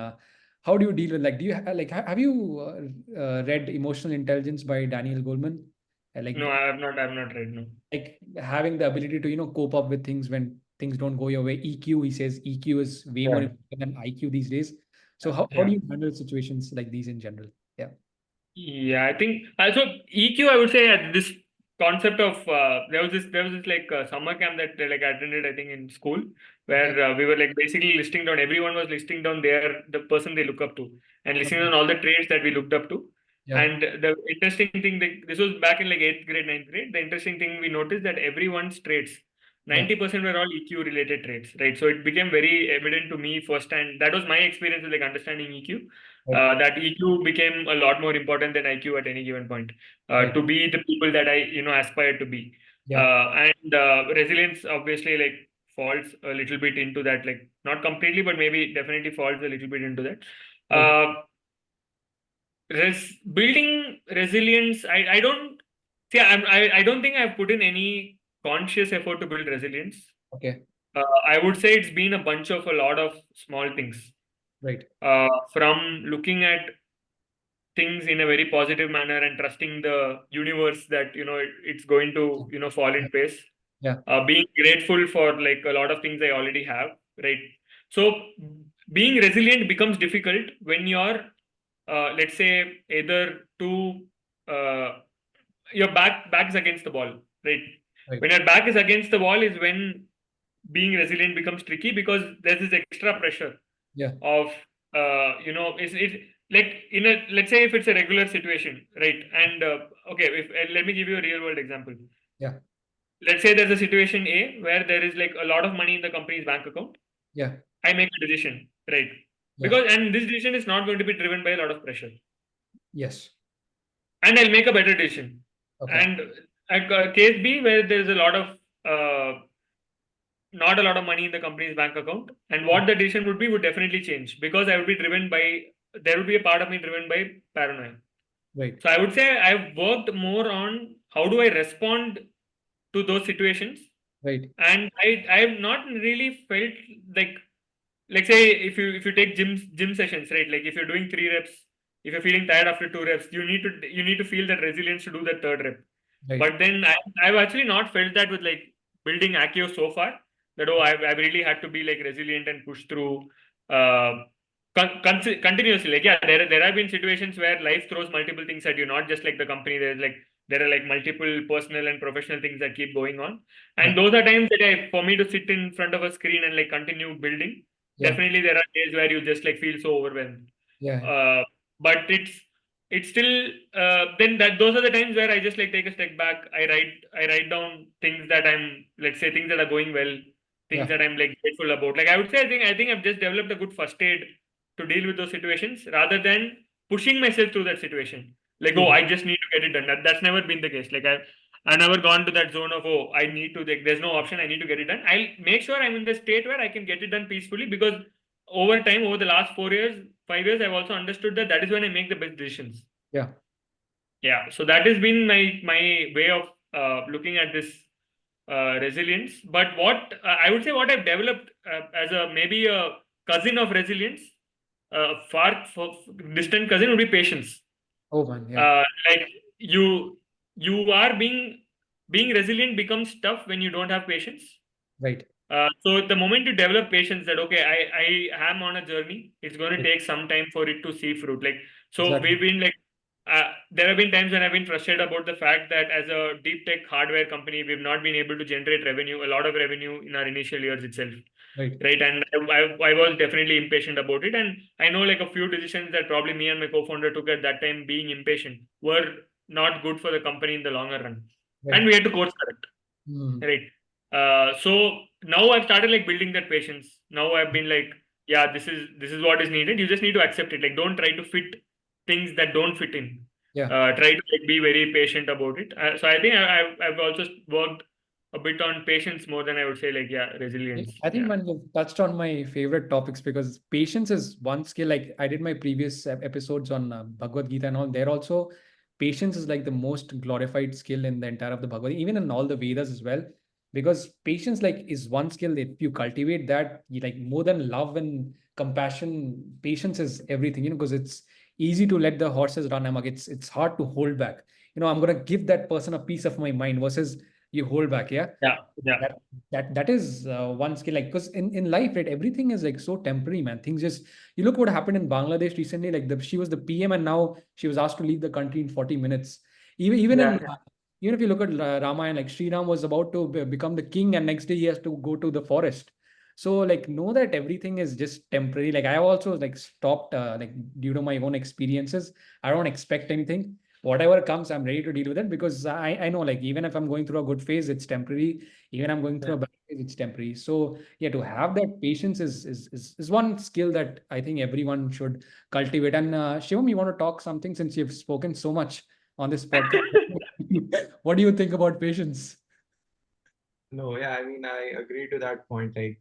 how do you deal with like, do you have you read Emotional Intelligence by Daniel Goleman?
No,
Like,
I have not. I have not read. No.
like having the ability to cope up with things when things don't go your way. EQ, he says EQ is way more
Yeah.
important than IQ these days. So
Yeah.
how do
Yeah.
you handle situations like these in general? Yeah.
Yeah, I think also EQ. I would say this concept of there was this like summer camp that like I attended. I think in school where
Okay.
we were like basically listing down. Everyone was listing down the person they look up to and listing
Okay.
down all the traits that we looked up to.
Yeah.
And the interesting thing that this was back in like eighth grade, ninth grade. The interesting thing we noticed that everyone's traits.
Yeah.
90% were all EQ related traits, right? So it became very evident to me firsthand. That was my experience with like understanding EQ
Right.
that EQ became a lot more important than IQ at any given point
Right.
to be the people that I aspire to be.
Yeah.
And resilience obviously like falls a little bit into that, like not completely, but maybe definitely falls a little bit into that.
Right.
Building resilience, I don't see. I don't think I've put in any conscious effort to build resilience.
Okay.
I would say it's been a bunch of a lot of small things.
Right.
From looking at things in a very positive manner and trusting the universe that it's going to fall in place.
Yeah.
Being grateful for like a lot of things I already have, right? So being resilient becomes difficult when you're let's say either too uh, your back is against the wall, right?
Right.
When your back is against the wall is when being resilient becomes tricky, because there's this extra pressure
Yeah.
of is it like in a, let's say if it's a regular situation, right? And okay, if let me give you a real world example.
Yeah.
Let's say there's a situation A where there is like a lot of money in the company's bank account.
Yeah.
I make a decision, right?
Yeah.
Because and this decision is not going to be driven by a lot of pressure,
Yes.
and I'll make a better decision.
Okay.
And case B where there's a lot of not a lot of money in the company's bank account, and what the decision would be would definitely change, because I would be driven by, there would be a part of me driven by paranoia.
Right.
So I would say I've worked more on how do I respond to those situations,
Right.
and I have not really felt like say if you take gym sessions, right? Like if you're doing 3 reps, if you're feeling tired after 2 reps, you need to feel that resilience to do that third rep.
Right.
But then I've actually not felt that with like building Accio so far, that I've really had to be like resilient and push through uh, continuously. Like yeah, there have been situations where life throws multiple things at you, not just like the company. There are like multiple personal and professional things that keep going on,
Yeah.
and those are times that for me to sit in front of a screen and like continue building.
Yeah.
Definitely, there are days where you just like feel so overwhelmed.
Yeah.
Uh, but it's still then that those are the times where I just like take a step back. I write down things that I'm, let's say, things that are going well, things
Yeah.
that I'm like grateful about. Like I would say, I think I've just developed a good first aid to deal with those situations rather than pushing myself through that situation. Like, oh,
True.
I just need to get it done. That's never been the case. Like I never gone to that zone of, oh, I need to, like, there's no option, I need to get it done. I'll make sure I'm in the state where I can get it done peacefully, because over time, over the last 4 years, 5 years, I've also understood that that is when I make the best decisions.
Yeah.
Yeah. So that has been my way of looking at this resilience. But what I would say, what I've developed as a maybe a cousin of resilience, far distant cousin, would be patience.
Oh man. Yeah.
Uh, like you are being resilient becomes tough when you don't have patience.
Right.
So the moment you develop patience that okay, I am on a journey, it's going to
Right.
take some time for it to see fruit. Like so,
Exactly.
we've been like there have been times when I've been frustrated about the fact that as a deep tech hardware company, we've not been able to generate revenue, a lot of revenue in our initial years itself,
Right.
right? And I was definitely impatient about it, and I know like a few decisions that probably me and my co-founder took at that time, being impatient, were not good for the company in the longer run, and
Right.
we had to course correct.
Mm.
Right. So now I've started like building that patience. Now I've been like, yeah, this is what is needed. You just need to accept it. Like, don't try to fit things that don't fit in.
Yeah.
Try to like be very patient about it. So I think I've also worked a bit on patience more than I would say like resilience.
I think
Yeah.
man, you've touched on my favorite topics because patience is one skill. Like I did my previous episodes on Bhagavad Gita and all. There also, patience is like the most glorified skill in the entire of the Bhagavad, even in all the Vedas as well. Because patience like is one skill that if you cultivate that, you like more than love and compassion, patience is everything. Because it's easy to let the horses run amok. It's hard to hold back. I'm gonna give that person a piece of my mind versus you hold back. Yeah.
Yeah. Yeah.
That is one skill, like, because in life, right, everything is like so temporary, man. Things just, you look what happened in Bangladesh recently, like she was the PM and now she was asked to leave the country in 40 minutes. Even in
Yeah.
even if you look at Ramayana, like Sri Ram was about to become the king and next day he has to go to the forest. So like know that everything is just temporary. Like I also like stopped like due to my own experiences, I don't expect anything. Whatever comes, I'm ready to deal with it because I know, like, even if I'm going through a good phase, it's temporary. Even I'm going through
Yeah.
a bad phase, it's temporary. So yeah, to have that patience is one skill that I think everyone should cultivate. And Shivam, you want to talk something since you've spoken so much on this podcast? What do you think about patience?
No, yeah, I mean, I agree to that point. Like,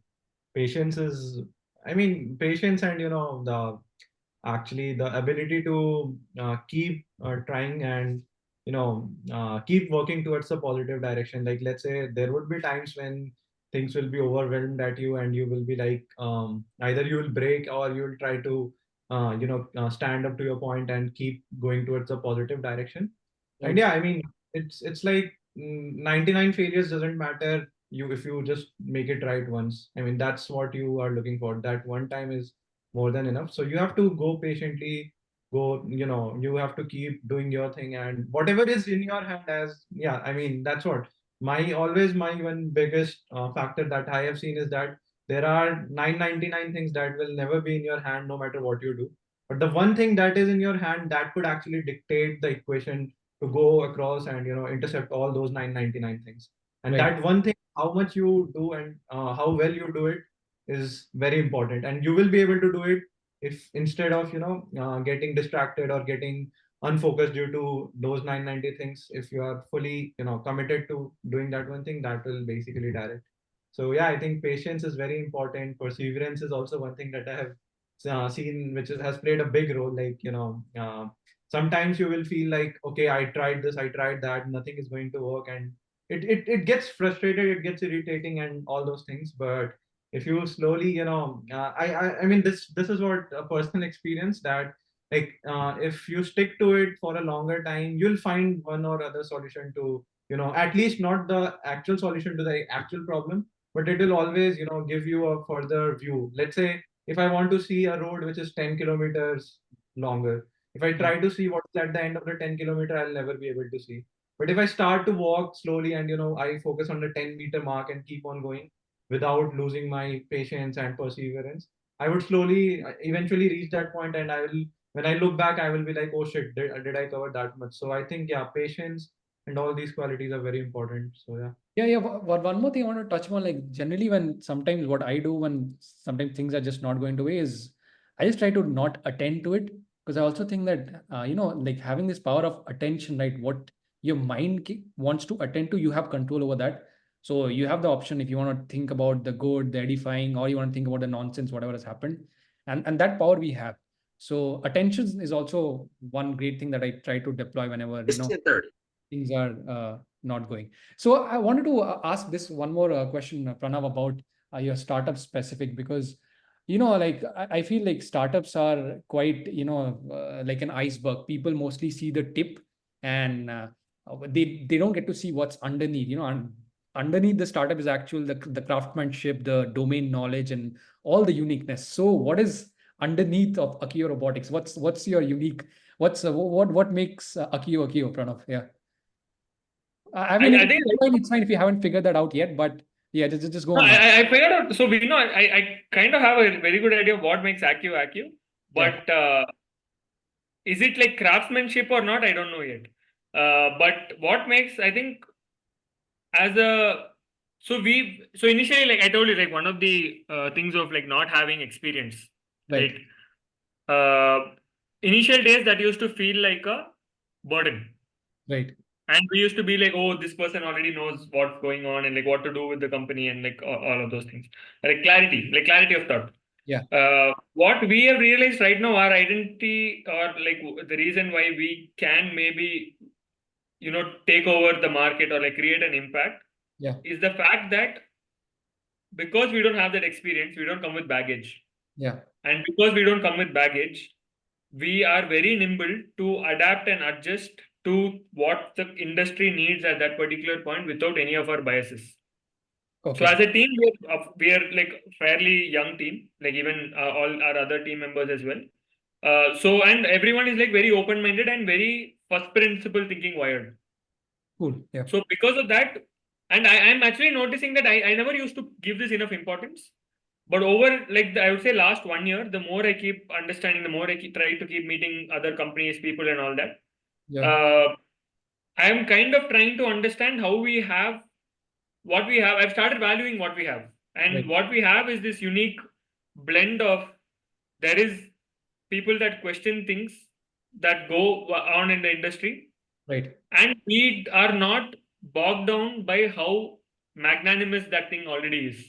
patience is, I mean, patience and, the actually the ability to keep trying and, keep working towards a positive direction. Like, let's say there would be times when things will be overwhelmed at you and you will be like, either you will break or you will try to stand up to your point and keep going towards a positive direction. And
Right.
yeah, I mean, it's like 99 failures doesn't matter you if you just make it right once. I mean, that's what you are looking for. That one time is more than enough. So you have to go patiently, you have to keep doing your thing, and whatever is in your hand, as yeah, I mean, that's what my one biggest factor that I have seen is that there are 999 things that will never be in your hand no matter what you do. But the one thing that is in your hand that could actually dictate the equation to go across and intercept all those 999 things. And
Right.
that one thing, how much you do and how well you do it is very important. And you will be able to do it if instead of getting distracted or getting unfocused due to those 990 things, if you are fully committed to doing that one thing, that will basically direct. So yeah, I think patience is very important. Perseverance is also one thing that I have seen, which has played a big role. Like sometimes you will feel like, okay, I tried this, I tried that, nothing is going to work, and it gets frustrated, it gets irritating, and all those things. But if you slowly, I mean, this is what a personal experience that like if you stick to it for a longer time, you'll find one or other solution to at least not the actual solution to the actual problem, but it will always give you a further view. Let's say if I want to see a road which is 10 kilometers longer, if I try to see what's at the end of the 10-kilometer, I'll never be able to see. But if I start to walk slowly and I focus on the 10-meter mark and keep on going without losing my patience and perseverance, I would slowly eventually reach that point, and I will, when I look back, I will be like, oh shit, did I cover that much? So I think yeah, patience and all these qualities are very important. So yeah.
Yeah. One more thing I want to touch upon, like generally when sometimes what I do when sometimes things are just not going to way is I just try to not attend to it, because I also think that like having this power of attention, right? What your mind wants to attend to, you have control over that. So you have the option if you want to think about the good, the edifying, or you want to think about the nonsense, whatever has happened, and that power we have. So attention is also one great thing that I try to deploy whenever things are not going. So I wanted to ask this one more question, Pranav, about your startup specific, because like I feel like startups are quite like an iceberg. People mostly see the tip, and they don't get to see what's underneath. And underneath the startup is actual the craftsmanship, the domain knowledge, and all the uniqueness. So what is underneath of Accio Robotics? What's your unique? What makes Accio, Pranav? Yeah. I mean,
I think
it's fine if you haven't figured that out yet, but yeah, just go
no,
on now.
I figured out. So we know I kind of have a very good idea of what makes Accio,
Yeah,
but is it like craftsmanship or not? I don't know yet. But what makes, I think, as a so initially, like I told you, like one of the things of like not having experience,
right,
like initial days that used to feel like a burden.
right.
And we used to be like, oh, this person already knows what's going on and like what to do with the company and like all of those things. Like clarity of thought.
Yeah,
What we have realized right now, our identity or like the reason why we can maybe, take over the market or like create an impact
yeah,
is the fact that because we don't have that experience, we don't come with baggage.
yeah.
And because we don't come with baggage, we are very nimble to adapt and adjust to what the industry needs at that particular point without any of our biases. So
Okay,
as a team, we are like fairly young team, like even all our other team members as well. So and everyone is like very open-minded and very first principle thinking wired.
cool. Yeah,
So because of that, and I'm actually noticing that I never used to give this enough importance. But over like I would say last 1 year, the more I keep understanding, the more I try to keep meeting other companies, people, and all that.
yeah,
Uh, I'm kind of trying to understand how we have what we have. I've started valuing what we have, and
right,
what we have is this unique blend of there is people that question things that go on in the industry,
right,
and we are not bogged down by how magnanimous that thing already is.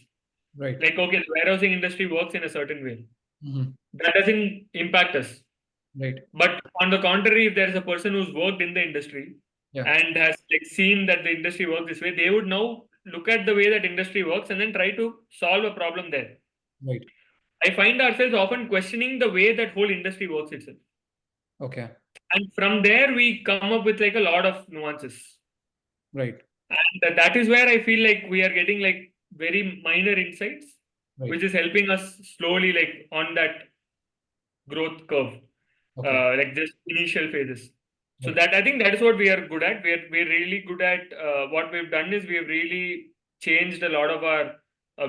right.
Like, okay, the warehousing industry works in a certain way.
Hmm.
That doesn't impact us.
Right.
But on the contrary, if there is a person who's worked in the industry
Yeah,
and has like seen that the industry works this way, they would now look at the way that industry works and then try to solve a problem there.
right.
I find ourselves often questioning the way that whole industry works itself.
Okay.
And from there, we come up with like a lot of nuances.
Right.
And that is where I feel like we are getting like very minor insights,
Right.
which is helping us slowly like on that growth curve,
Okay.
like just initial phases. So
Right.
that I think that is what we are good at. We're really good at what we've done is we have really changed a lot of our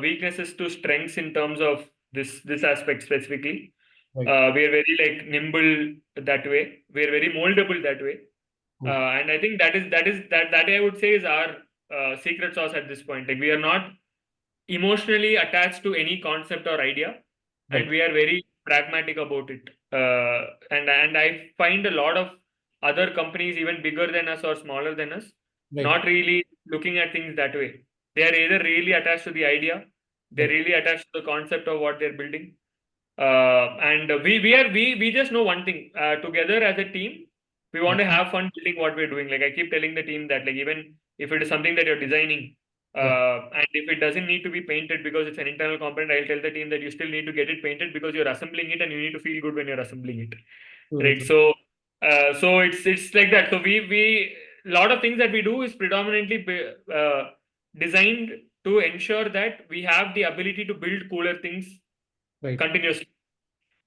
weaknesses to strengths in terms of this aspect specifically.
Right.
We are very like nimble that way. We are very moldable that way.
Cool.
And I think that I would say is our secret sauce at this point. Like we are not emotionally attached to any concept or idea, and
Right.
we are very pragmatic about it. And I find a lot of other companies, even bigger than us or smaller than us,
Right.
not really looking at things that way. They are either really attached to the idea, they're
Right.
really attached to the concept of what they're building. And we just know one thing. Together as a team, we want
Yeah.
to have fun building what we're doing. Like I keep telling the team that like even if it is something that you're designing,
Yeah.
and if it doesn't need to be painted because it's an internal component, I'll tell the team that you still need to get it painted because you're assembling it and you need to feel good when you're assembling it.
True,
Right.
true.
So it's like that. So we a lot of things that we do is predominantly designed to ensure that we have the ability to build cooler things
Right.
continuously.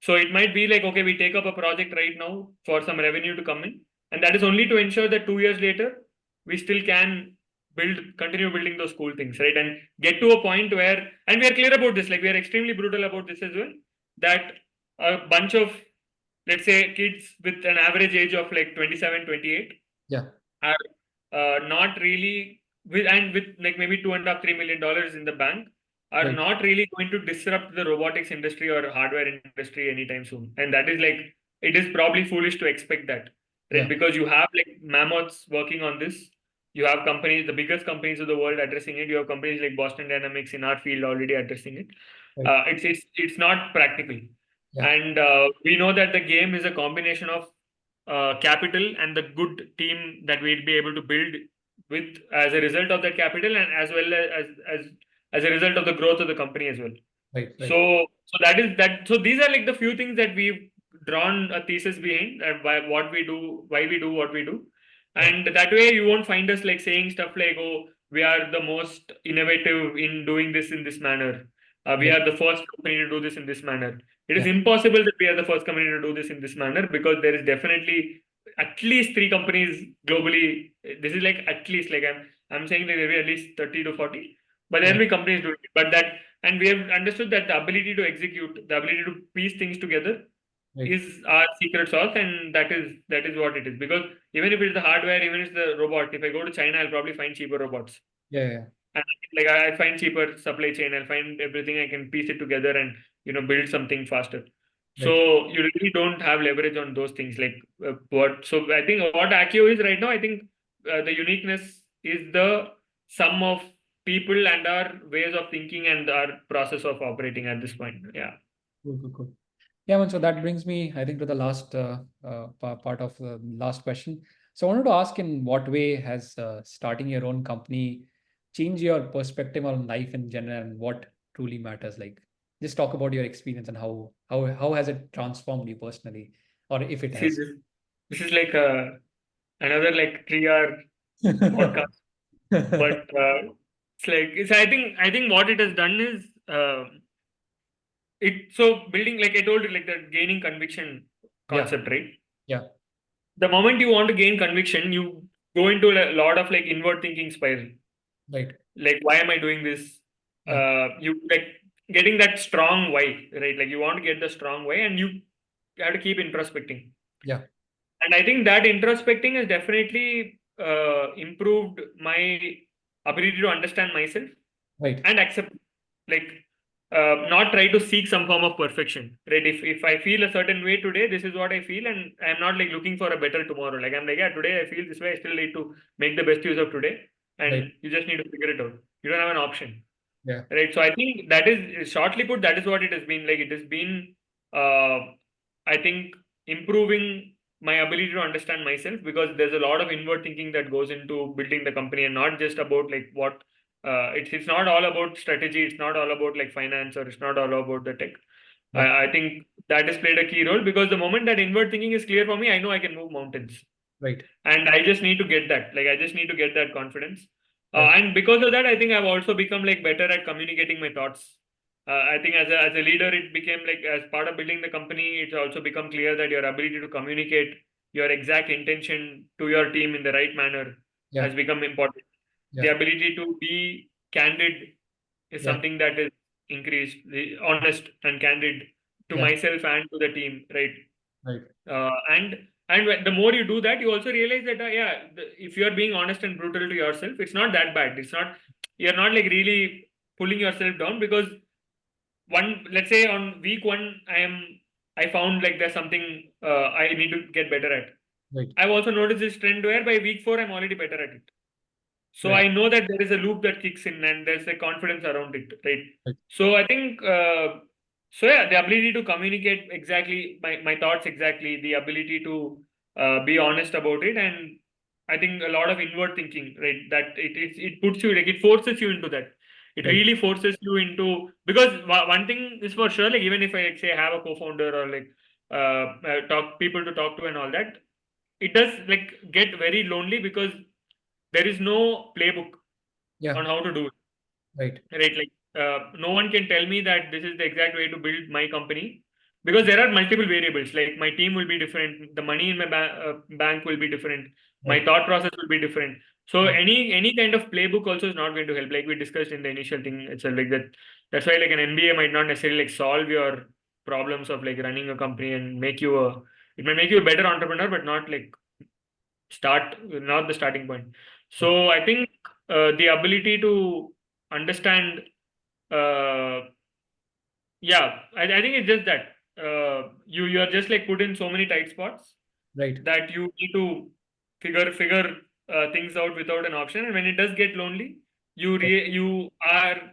So it might be like, okay, we take up a project right now for some revenue to come in, and that is only to ensure that 2 years later we still can continue building those cool things, right? And get to a point where, and we are clear about this, like we are extremely brutal about this as well, that a bunch of, let's say, kids with an average age of like 27, 28
Yeah.
are not really with like maybe $2.5–3 million in the bank are
Right.
not really going to disrupt the robotics industry or hardware industry anytime soon. And that is like, it is probably foolish to expect that, right?
Yeah.
Because you have like mammoths working on this. You have companies, the biggest companies of the world addressing it. You have companies like Boston Dynamics in our field already addressing it.
Right.
It's not practical.
Yeah.
And we know that the game is a combination of capital and the good team that we'll be able to build with as a result of that capital, and as well as a result of the growth of the company as well.
Right. Right.
So that is that. So these are like the few things that we've drawn a thesis behind, and what we do, why we do what we do.
Yeah.
And that way you won't find us like saying stuff like, oh, we are the most innovative in doing this in this manner. We
Right.
are the first company to do this in this manner. It is
Yeah.
impossible that we are the first company to do this in this manner, because there is definitely at least 3 companies globally. This is like at least, like I'm saying that there will be at least 30 to 40, but there
Yeah.
will be companies doing it. But that, and we have understood that the ability to execute, the ability to piece things together
Right.
is our secret sauce, and that is what it is. Because even if it's the hardware, even if it's the robot, if I go to China, I'll probably find cheaper robots.
Yeah. Yeah.
And like I find cheaper supply chain, I'll find everything, I can piece it together and build something faster. So
Right.
you really don't have leverage on those things. Like so I think what Accio is right now, I think the uniqueness is the sum of people and our ways of thinking and our process of operating at this point. Yeah.
Cool, cool, cool. Yeah, man. So that brings me, I think, to the last part of the last question. So I wanted to ask, in what way has starting your own company changed your perspective on life in general and what truly matters? Like, just talk about your experience and how has it transformed you personally, or if it
See,
has.
this is like another like 3 hour podcast, but it's like I think what it has done is building, like I told you, like the gaining conviction
Yeah.
concept, right?
Yeah.
The moment you want to gain conviction, you go into a lot of like inward thinking spiral.
Right.
Like, why am I doing this?
Yeah.
You like getting that strong why, right? Like you want to get the strong why, and you have to keep introspecting.
Yeah.
And I think that introspecting has definitely improved my ability to understand myself
Right.
and accept, like not try to seek some form of perfection, right? If I feel a certain way today, this is what I feel, and I'm not like looking for a better tomorrow. Like I'm like, yeah, today I feel this way, I still need to make the best use of today, and
Right.
you just need to figure it out. You don't have an option.
Yeah.
Right. So I think that is, shortly put, that is what it has been. Like it has been uh I think improving my ability to understand myself, because there's a lot of inward thinking that goes into building the company, and not just about like what it's not all about strategy, it's not all about like finance, or it's not all about the tech.
Yeah.
I think that has played a key role, because the moment that inward thinking is clear for me, I know I can move mountains.
Right.
And I just need to get that. Like, I just need to get that confidence.
Right.
And because of that, I think I've also become like better at communicating my thoughts. I think as a leader, it became like, as part of building the company, it's also become clear that your ability to communicate your exact intention to your team in the right manner
Yeah.
has become important. The
Yeah.
ability to be candid is
Yeah.
something that is increased, the honest and candid to
Yeah.
myself and to the team, right?
Right.
The more you do that, you also realize that if you are being honest and brutal to yourself, it's not that bad. It's not, you're not like really pulling yourself down, because let's say on week one, I found like there's something I need to get better at.
Right.
I've also noticed this trend where by week four, I'm already better at it. So
Right.
I know that there is a loop that kicks in and there's a confidence around it, right?
Right.
So I think, the ability to communicate exactly my thoughts exactly, the ability to be honest about it, and I think a lot of inward thinking, right? That it puts you, like, it forces you into that. It
Right.
really forces you into, because one thing is for sure, like, even if I, like, say, have a co-founder or like talk people to talk to and all that, it does like get very lonely, because there is no playbook
Yeah.
on how to do it,
Right.
right? Like, no one can tell me that this is the exact way to build my company, because there are multiple variables. Like, my team will be different, the money in my bank will be different, my
Right.
thought process will be different. So
Right.
any kind of playbook also is not going to help, like we discussed in the initial thing itself. Like that's why, like, an MBA might not necessarily like solve your problems of like running a company and it may make you a better entrepreneur, but not like not the starting point.
Right.
So I think the ability to understand, uh, I think it's just that you're just like put in so many tight spots
Right.
that you need to figure things out without an option. And when it does get lonely,
Right.
you are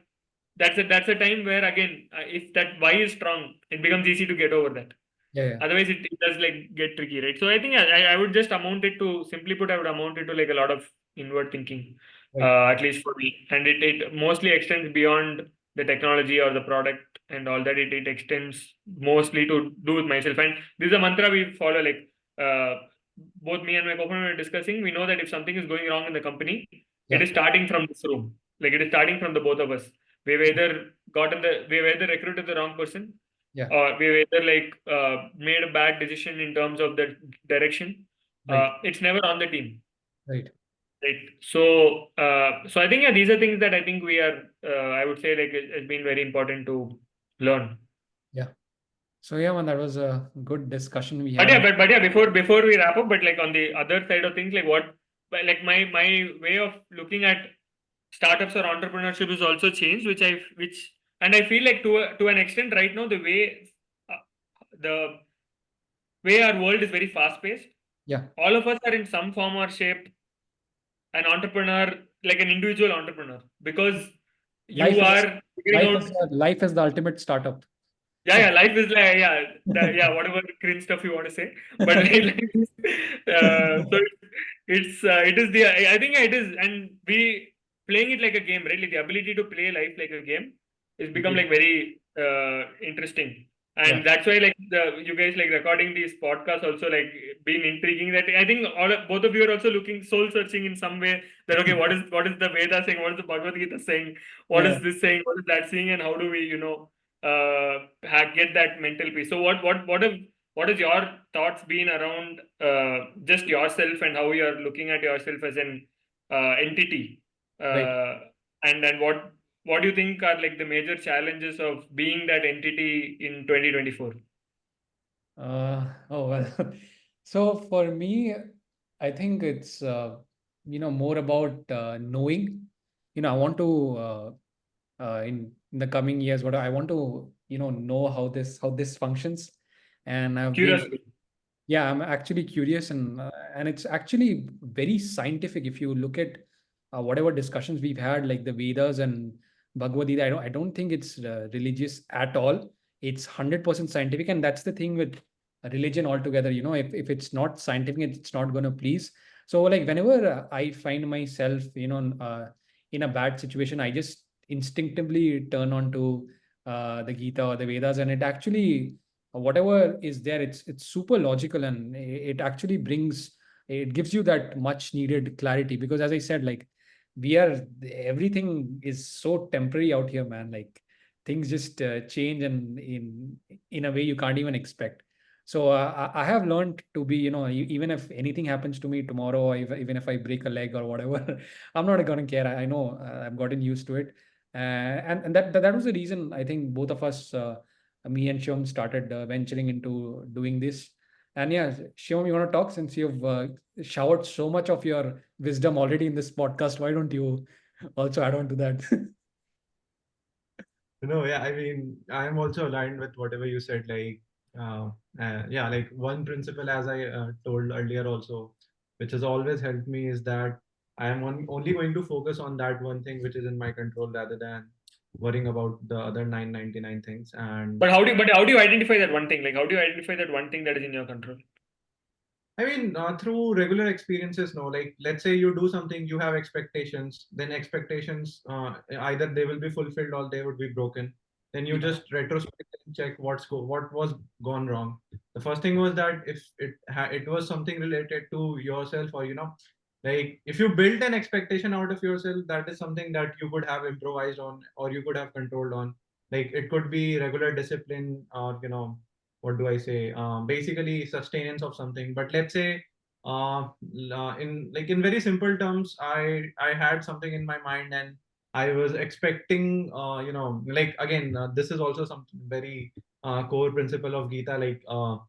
that's a time where, again, if that why is strong, it becomes easy to get over that.
Yeah. Yeah.
Otherwise, it does like get tricky, right? So I think I would just amount it to, simply put, I would amount it to like a lot of inward thinking,
Right.
at least for me. And it mostly extends beyond the technology or the product and all that. It extends mostly to do with myself. And this is a mantra we follow. Like, both me and my co-founder were discussing. We know that if something is going wrong in the company, it
Yeah.
is starting from this room. Like, it is starting from the both of us. We've either recruited the wrong person,
Yeah.
or we've either like made a bad decision in terms of the direction.
Right.
It's never on the team,
Right.
right? So I think, these are things that I think we are, I would say, like, it's been very important to learn.
Yeah. So yeah, man, that was a good discussion we
But
had
yeah,
on.
before we wrap up, but like on the other side of things, like like my way of looking at startups or entrepreneurship is also changed, and I feel like to an extent right now, the way our world is very fast paced.
Yeah.
All of us are in some form or shape an entrepreneur, like an individual entrepreneur, because you
Life is
are figuring out.
life is the ultimate startup.
Life is like, whatever cringe stuff you want to say, but so it is I think it is, and we playing it like a game, right? Like, the ability to play life like a game is become
Agreed.
like very interesting,
Yeah.
and that's why, like, you guys, like, recording these podcasts also, like, been intriguing. That I think both of you are also looking, soul searching in some way, that okay, what is the Veda saying, what is the Bhagavad Gita saying, what
Yeah.
is this saying, what is that saying, and how do we get that mental peace. So what is your thoughts been around just yourself, and how you're looking at yourself as an entity,
Right.
and then what do you think are like the major challenges of being that entity in 2024?
Oh well. So for me, I think it's more about knowing. I want to in the coming years, what I want to know how this functions, and I've been
Curiosity.
yeah, I'm actually curious, and it's actually very scientific. If you look at whatever discussions we've had, like the Vedas and Bhagavad Gita, I don't think it's religious at all. It's 100% scientific, and that's the thing with religion altogether. If it's not scientific, it's not going to please. So like whenever I find myself, in a bad situation, I just instinctively turn on to the Gita or the Vedas, and it actually whatever is there, it's super logical, and it actually it gives you that much needed clarity. Because as I said, like we are everything is so temporary out here, man. Like things just change, and in a way you can't even expect. So I have learned to be, even if anything happens to me tomorrow, or even if I break a leg or whatever, I'm not gonna care. I know I've gotten used to it, and that was the reason I think both of us, me and Shivam, started venturing into doing this. And yeah, Shivam, you want to talk since you've showered so much of your wisdom already in this podcast? Why don't you also add on to that?
No, yeah, I mean, I am also aligned with whatever you said. Uh, yeah, like one principle, as I told earlier also, which has always helped me is that I am only going to focus on that one thing which is in my control rather than worrying about the other 999 things. And
But how do you identify that one thing? Like, how do you identify that one thing that is in your control?
I mean, through regular experiences, no, like let's say you do something, you have expectations, then expectations, either they will be fulfilled or they would be broken. Then you just retrospectively check what was gone wrong. The first thing was that if it was something related to yourself, or like if you built an expectation out of yourself, that is something that you could have improvised on or you could have controlled on. Like it could be regular discipline, or what do I say? Basically, sustenance of something. But let's say, in very simple terms, I had something in my mind and I was expecting, like again, this is also some very core principle of Gita. Like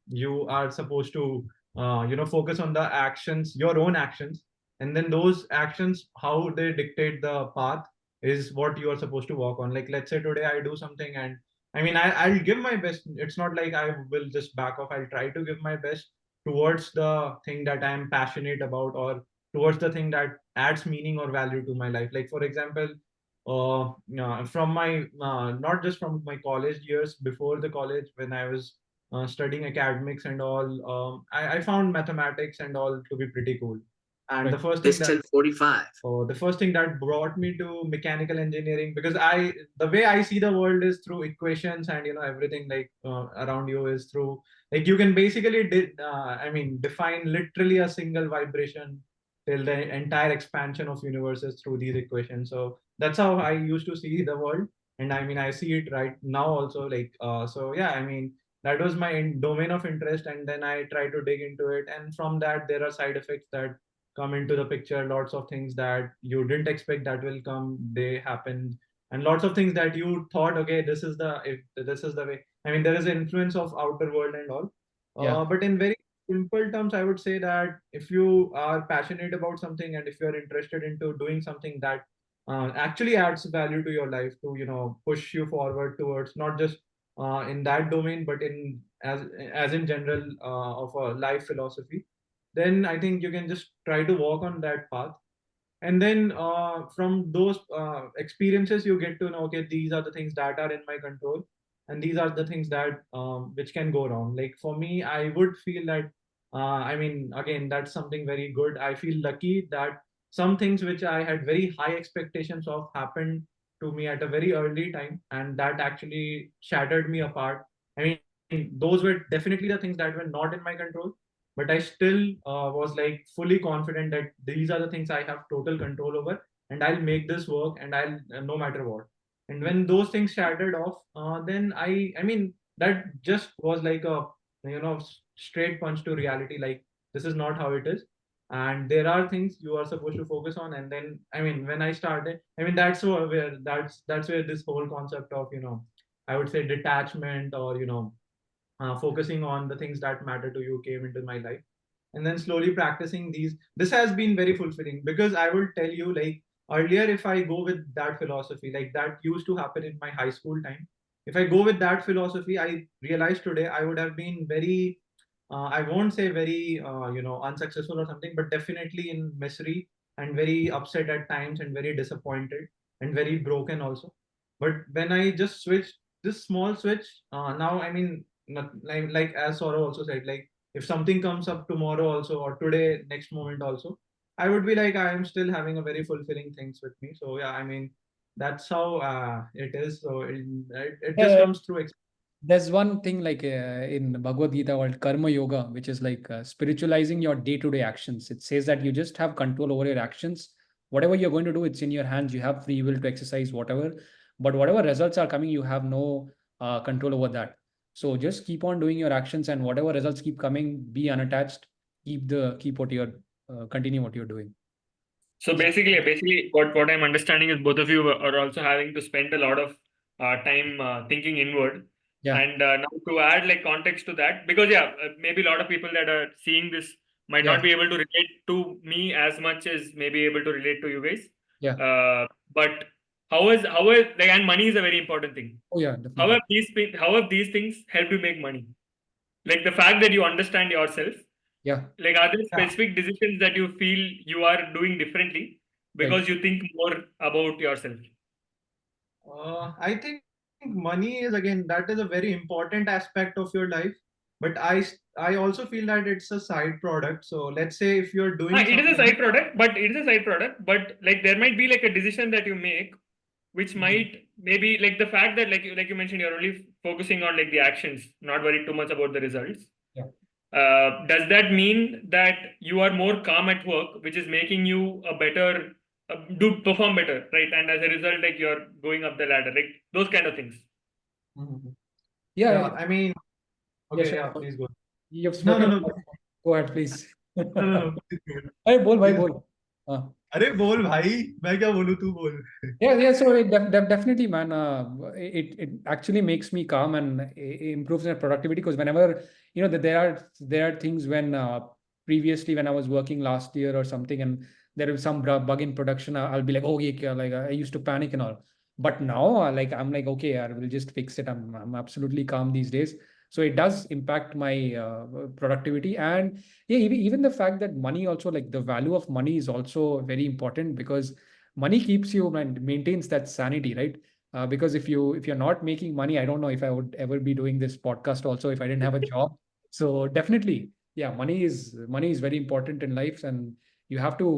you are supposed to, focus on the actions, your own actions, and then those actions, how they dictate the path, is what you are supposed to walk on. Like let's say today I do something and I mean, I'll give my best. It's not like I will just back off. I'll try to give my best towards the thing that I'm passionate about, or towards the thing that adds meaning or value to my life. Like, for example, from my not just from my college years, before the college, when I was studying academics and all, I found mathematics and all to be pretty cool. And
Right.
the first thing that 45. So the first thing that brought me to mechanical engineering, because the way I see the world is through equations, and everything like around you is through, like you can basically define literally a single vibration till the entire expansion of universes through these equations. So that's how I used to see the world, and I mean I see it right now also. So yeah, I mean that was my domain of interest, and then I try to dig into it, and from that there are side effects that come into the picture. Lots of things that you didn't expect that will come, they happen, and lots of things that you thought, okay, this is the way. I mean, there is an influence of outer world and all.
Yeah.
But in very simple terms, I would say that if you are passionate about something and if you are interested into doing something that actually adds value to your life, to push you forward towards not just in that domain, but in as in general, of a life philosophy, then I think you can just try to walk on that path. And then from those experiences, you get to know, okay, these are the things that are in my control, and these are the things that which can go wrong. Like for me, I would feel that I mean, again, that's something very good. I feel lucky that some things which I had very high expectations of happened to me at a very early time, and that actually shattered me apart. I mean, those were definitely the things that were not in my control, but I still was like fully confident that these are the things I have total control over, and I'll make this work, and I'll no matter what. And when those things shattered off, then I mean that just was like a straight punch to reality. Like this is not how it is, and there are things you are supposed to focus on. And then I mean when I started, I mean that's where this whole concept of I would say detachment, or focusing on the things that matter to you came into my life. And then slowly practicing these, this has been very fulfilling, because I will tell you, like earlier, if I go with that philosophy, like that used to happen in my high school time, if I go with that philosophy, I realize today I would have been very I won't say very unsuccessful or something, but definitely in misery, and very upset at times, and very disappointed, and very broken also. But when I just switched this small switch, now I mean, not, like as Saurav also said, like if something comes up tomorrow also, or today, next moment also, I would be like, I am still having a very fulfilling things with me. So yeah, I mean, that's how it is. So it just
Yeah,
comes through.
there's one thing like in Bhagavad Gita called Karma Yoga, which is like spiritualizing your day-to-day actions. It says that you just have control over your actions. Whatever you're going to do, it's in your hands. You have free will to exercise whatever, but whatever results are coming, you have no control over that. So just keep on doing your actions, and whatever results keep coming, be unattached. Keep what you're continue what you're doing.
So basically, what I'm understanding is both of you are also having to spend a lot of time thinking inward.
Yeah,
And now to add like context to that, because maybe a lot of people that are seeing this might not
yeah,
be able to relate to me as much as maybe able to relate to you guys.
yeah.
But how is like, and money is a very important thing.
Oh yeah, definitely.
How have these things helped you make money? Like the fact that you understand yourself,
Yeah,
like, are there
Yeah.
specific decisions that you feel you are doing differently
right.
because you think more about yourself?
I think money is, again, that is a very important aspect of your life, but I also feel that it's a side product. So let's say if you're doing
It is a
something.
side product, but it is a side product. But like there might be like a decision that you make, which
Mhm.
might maybe like the fact that like you mentioned, you're only focusing on like the actions, not worried too much about the results.
Yeah.
Does that mean that you are more calm at work, which is making you a better do perform better, right? And as a result, like you're going up the ladder, like those kind of things.
Mhm.
Yeah,
Yeah, I mean,
yeah,
okay,
sure.
yeah, please go.
You've
No, no,
spoken.
no,
Go ahead, please.
no, no, no, please go.
अरे बोल भाई
Please.
बोल. हाँ.
अरे बोल भाई, मैं क्या बोलूं, तू बोल.
Yeah, yeah. So definitely, man. It actually makes me calm and improves my productivity because whenever that there are things when previously when I was working last year or something and there is some bug in production, I'll be like, oh yeah, like I used to panic and all. But now, like I'm like, okay, I will just fix it. I'm absolutely calm these days. So it does impact my productivity and yeah, even the fact that money also like the value of money is also very important because money keeps you and maintains that sanity, right? Because if you're not making money, I don't know if I would ever be doing this podcast also if I didn't have a job. So definitely, yeah, money is very important in life, and you have to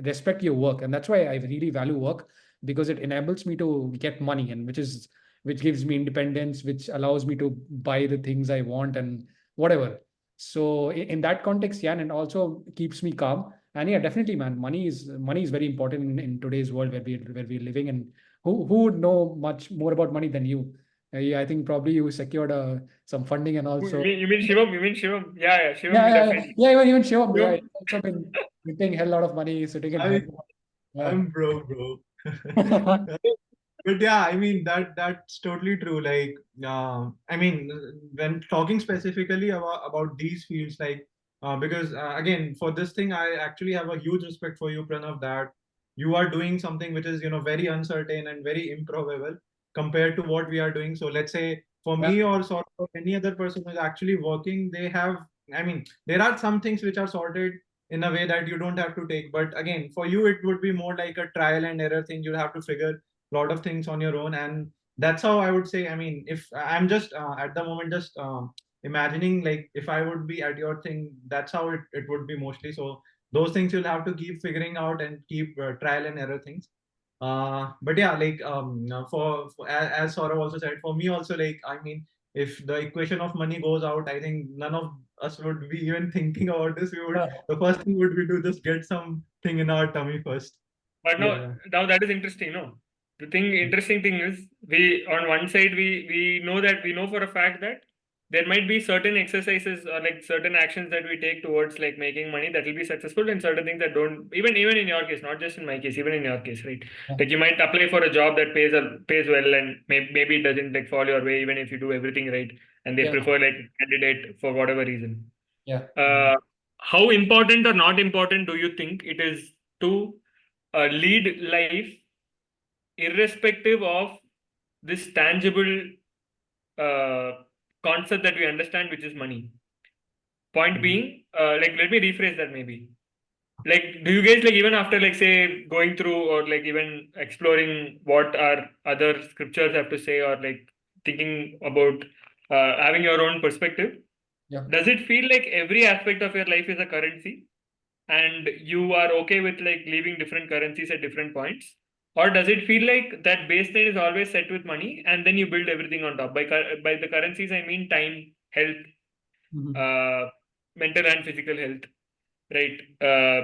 respect your work, and that's why I really value work because it enables me to get money, and which gives me independence, which allows me to buy the things I want and whatever. So in that context, yeah, and it also keeps me calm and yeah, definitely, man. Money is very important in today's world where we're living. And who would know much more about money than you? Yeah, I think probably you secured some funding and
You
also.
mean you mean Shivam? You mean Shivam? Yeah,
Yeah,
Shivam
yeah, yeah.
definitely.
Yeah, even Shivam, yeah,
Shivam,
he's also been getting hell lot of money sitting in
I,
home. Yeah.
I'm broke, bro. But yeah, I mean that's totally true. Like, I mean, when talking specifically about these fields, like, because again, for this thing, I actually have a huge respect for you, Pranav, that you are doing something which is very uncertain and very improbable compared to what we are doing. So let's say for
Yeah,
me or sort of any other person who is actually working, they have. I mean, there are some things which are sorted in a way that you don't have to take. But again, for you, it would be more like a trial and error thing. You'll have to figure lot of things on your own, and that's how I would say. I mean, if I'm just at the moment just imagining, like, if I would be at your thing, that's how it would be mostly. So those things you'll have to keep figuring out and keep trial and error things. But yeah, like, for as Saurav also said, for me also, like, I mean, if the equation of money goes out, I think none of us would be even thinking about this. We would,
yeah,
the first thing would be to just get something in our tummy first.
but no,
Yeah.
now that is interesting. No, the interesting thing is we on one side we know for a fact that there might be certain exercises or like certain actions that we take towards like making money that will be successful, and certain things that don't. Even in your case, not just in my case, even in your case, right?
yeah,
Like you might apply for a job that pays well, and maybe it doesn't like fall your way, even if you do everything right, and they
yeah,
prefer like a candidate for whatever reason.
yeah.
Uh, how important or not important do you think it is to lead life irrespective of this tangible uh, concept that we understand, which is money? Point
Mhm.
being, like, let me rephrase that maybe. Like, do you guys like even after like say going through or like even exploring what our other scriptures have to say or like thinking about having your own perspective,
Yeah.
does it feel like every aspect of your life is a currency and you are okay with like leaving different currencies at different points? Or does it feel like that baseline is always set with money and then you build everything on top? By the currencies, I mean time, health, mental and physical health, right?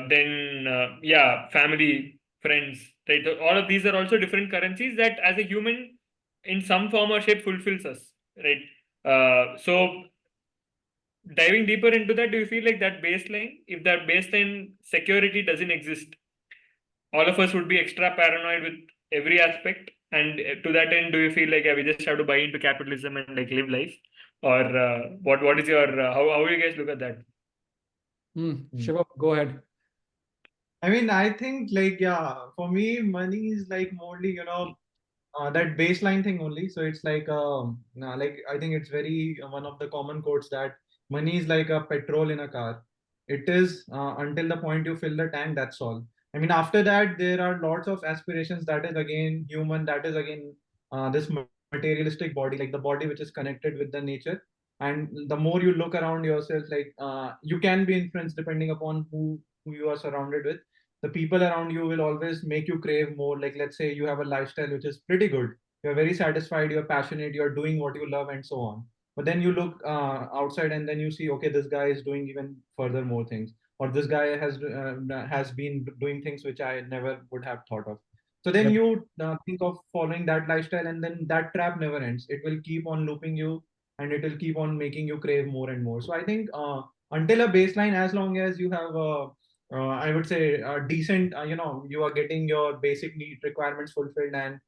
Then, yeah, family, friends, right? All of these are also different currencies that as a human, in some form or shape, fulfills us, right? So diving deeper into that, do you feel like that baseline, if that baseline security doesn't exist, all of us would be extra paranoid with every aspect? And to that end, do you feel like, yeah, we just have to buy into capitalism and like live life? Or what is your, how you guys look at that?
Shiva, go ahead.
I mean, I think like, yeah, for me, money is like morely, that baseline thing only. So it's like I think it's very one of the common quotes that money is like a petrol in a car. It is until the point you fill the tank, that's all. I mean, after that, there are lots of aspirations that is again human, that is again this materialistic body, like the body which is connected with the nature. And the more you look around yourself, like you can be influenced depending upon who you are surrounded with. The people around you will always make you crave more. Like, let's say you have a lifestyle which is pretty good, you're very satisfied, you're passionate, you're doing what you love, and so on. But then you look outside and then you see, okay, this guy is doing even further more things, or this guy has been doing things which I never would have thought of. So then
Yep.
you think of following that lifestyle, and then that trap never ends. It will keep on looping you, and it will keep on making you crave more and more. So I think until a baseline, as long as you have I would say decent, you are getting your basic need requirements fulfilled, and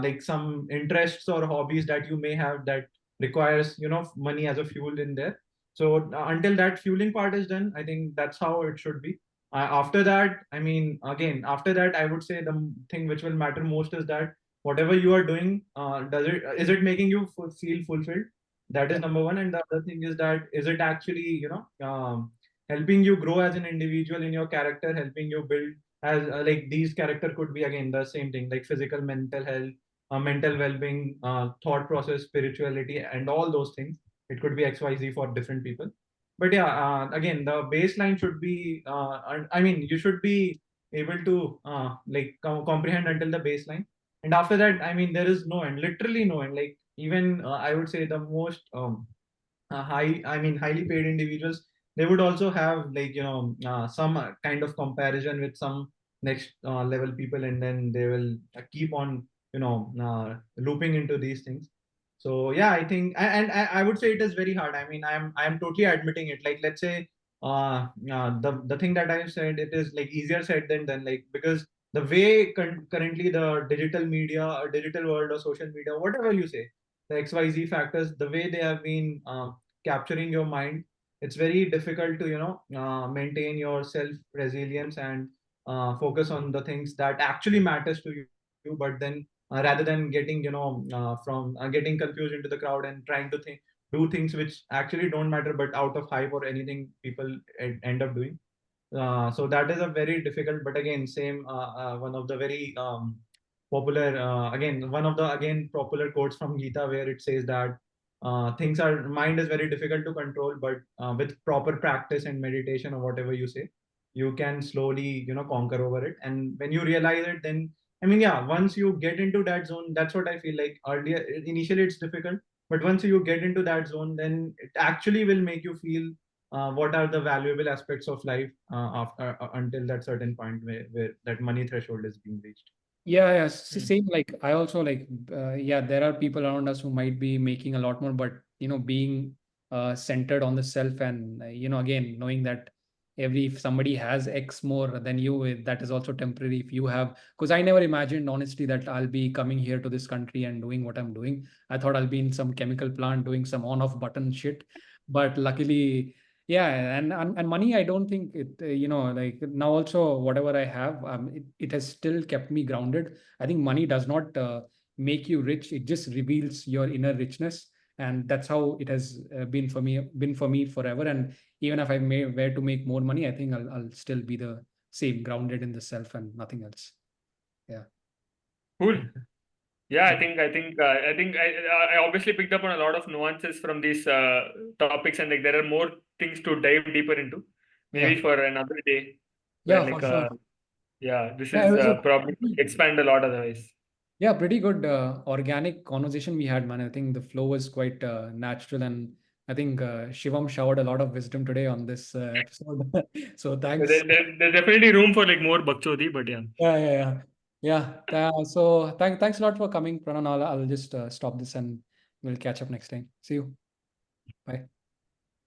like some interests or hobbies that you may have that requires, money as a fuel in there. So until that fueling part is done, I think that's how it should be. After that, I mean, again, after that, I would say the thing which will matter most is that whatever you are doing, is it making you feel fulfilled? That is
Yep.
number one. And the other thing is that is it actually, helping you grow as an individual in your character, helping you build as like these character could be again the same thing, like physical, mental health, mental well-being, thought process, spirituality, and all those things. It could be XYZ for different people. But yeah, again, the baseline should be, I mean, you should be able to like comprehend until the baseline. And after that, I mean, there is no end, literally no end. Like even I would say the most highly paid individuals, they would also have like, some kind of comparison with some next level people, and then they will keep on, looping into these things. So yeah, I think, and I would say it is very hard. I mean, I'm totally admitting it. Like, let's say the thing that I've said, it is like easier said than done, like, because the way currently the digital media or digital world or social media, whatever you say, the XYZ factors, the way they have been capturing your mind, it's very difficult to, maintain your self resilience and focus on the things that actually matters to you. But then rather than getting, from getting confused into the crowd and trying to do things which actually don't matter, but out of hype or anything people end up doing. So that is a very difficult, but again, same one of the very popular, again, one of the again popular quotes from Gita, where it says that things are mind is very difficult to control, but with proper practice and meditation or whatever you say, you can slowly, conquer over it. And when you realize it, then I mean, yeah, once you get into that zone, that's what I feel like. Earlier, initially, it's difficult, but once you get into that zone, then it actually will make you feel what are the valuable aspects of life after until that certain point where that money threshold is being reached.
Yeah, yeah,
Hmm.
same. Like I also like, yeah, there are people around us who might be making a lot more, but being centered on the self, and again, knowing that if somebody has X more than you, that is also temporary. If you have, because I never imagined honestly that I'll be coming here to this country and doing what I'm doing. I thought I'll be in some chemical plant doing some on-off button shit, but luckily. Yeah, and money, I don't think it, like now also whatever I have, it has still kept me grounded. I think money does not make you rich; it just reveals your inner richness, and that's how it has been for me forever. And even if I were to make more money, I think I'll still be the same, grounded in the self and nothing else. Yeah.
Cool. Yeah, I obviously picked up on a lot of nuances from these topics, and like there are more things to dive deeper into. Maybe
Yeah.
for another day, where
Yeah, for
like
sure.
Yeah, this
Yeah, it
is
was a
probably expand a lot otherwise.
yeah, pretty good organic conversation we had, man. I think the flow was quite natural, and I think Shivam showered a lot of wisdom today on this episode. So
So
thanks.
there's definitely room for like more bakchodi, but yeah.
So thanks a lot for coming, Pranan. I'll just stop this and we'll catch up next time. See you. Bye.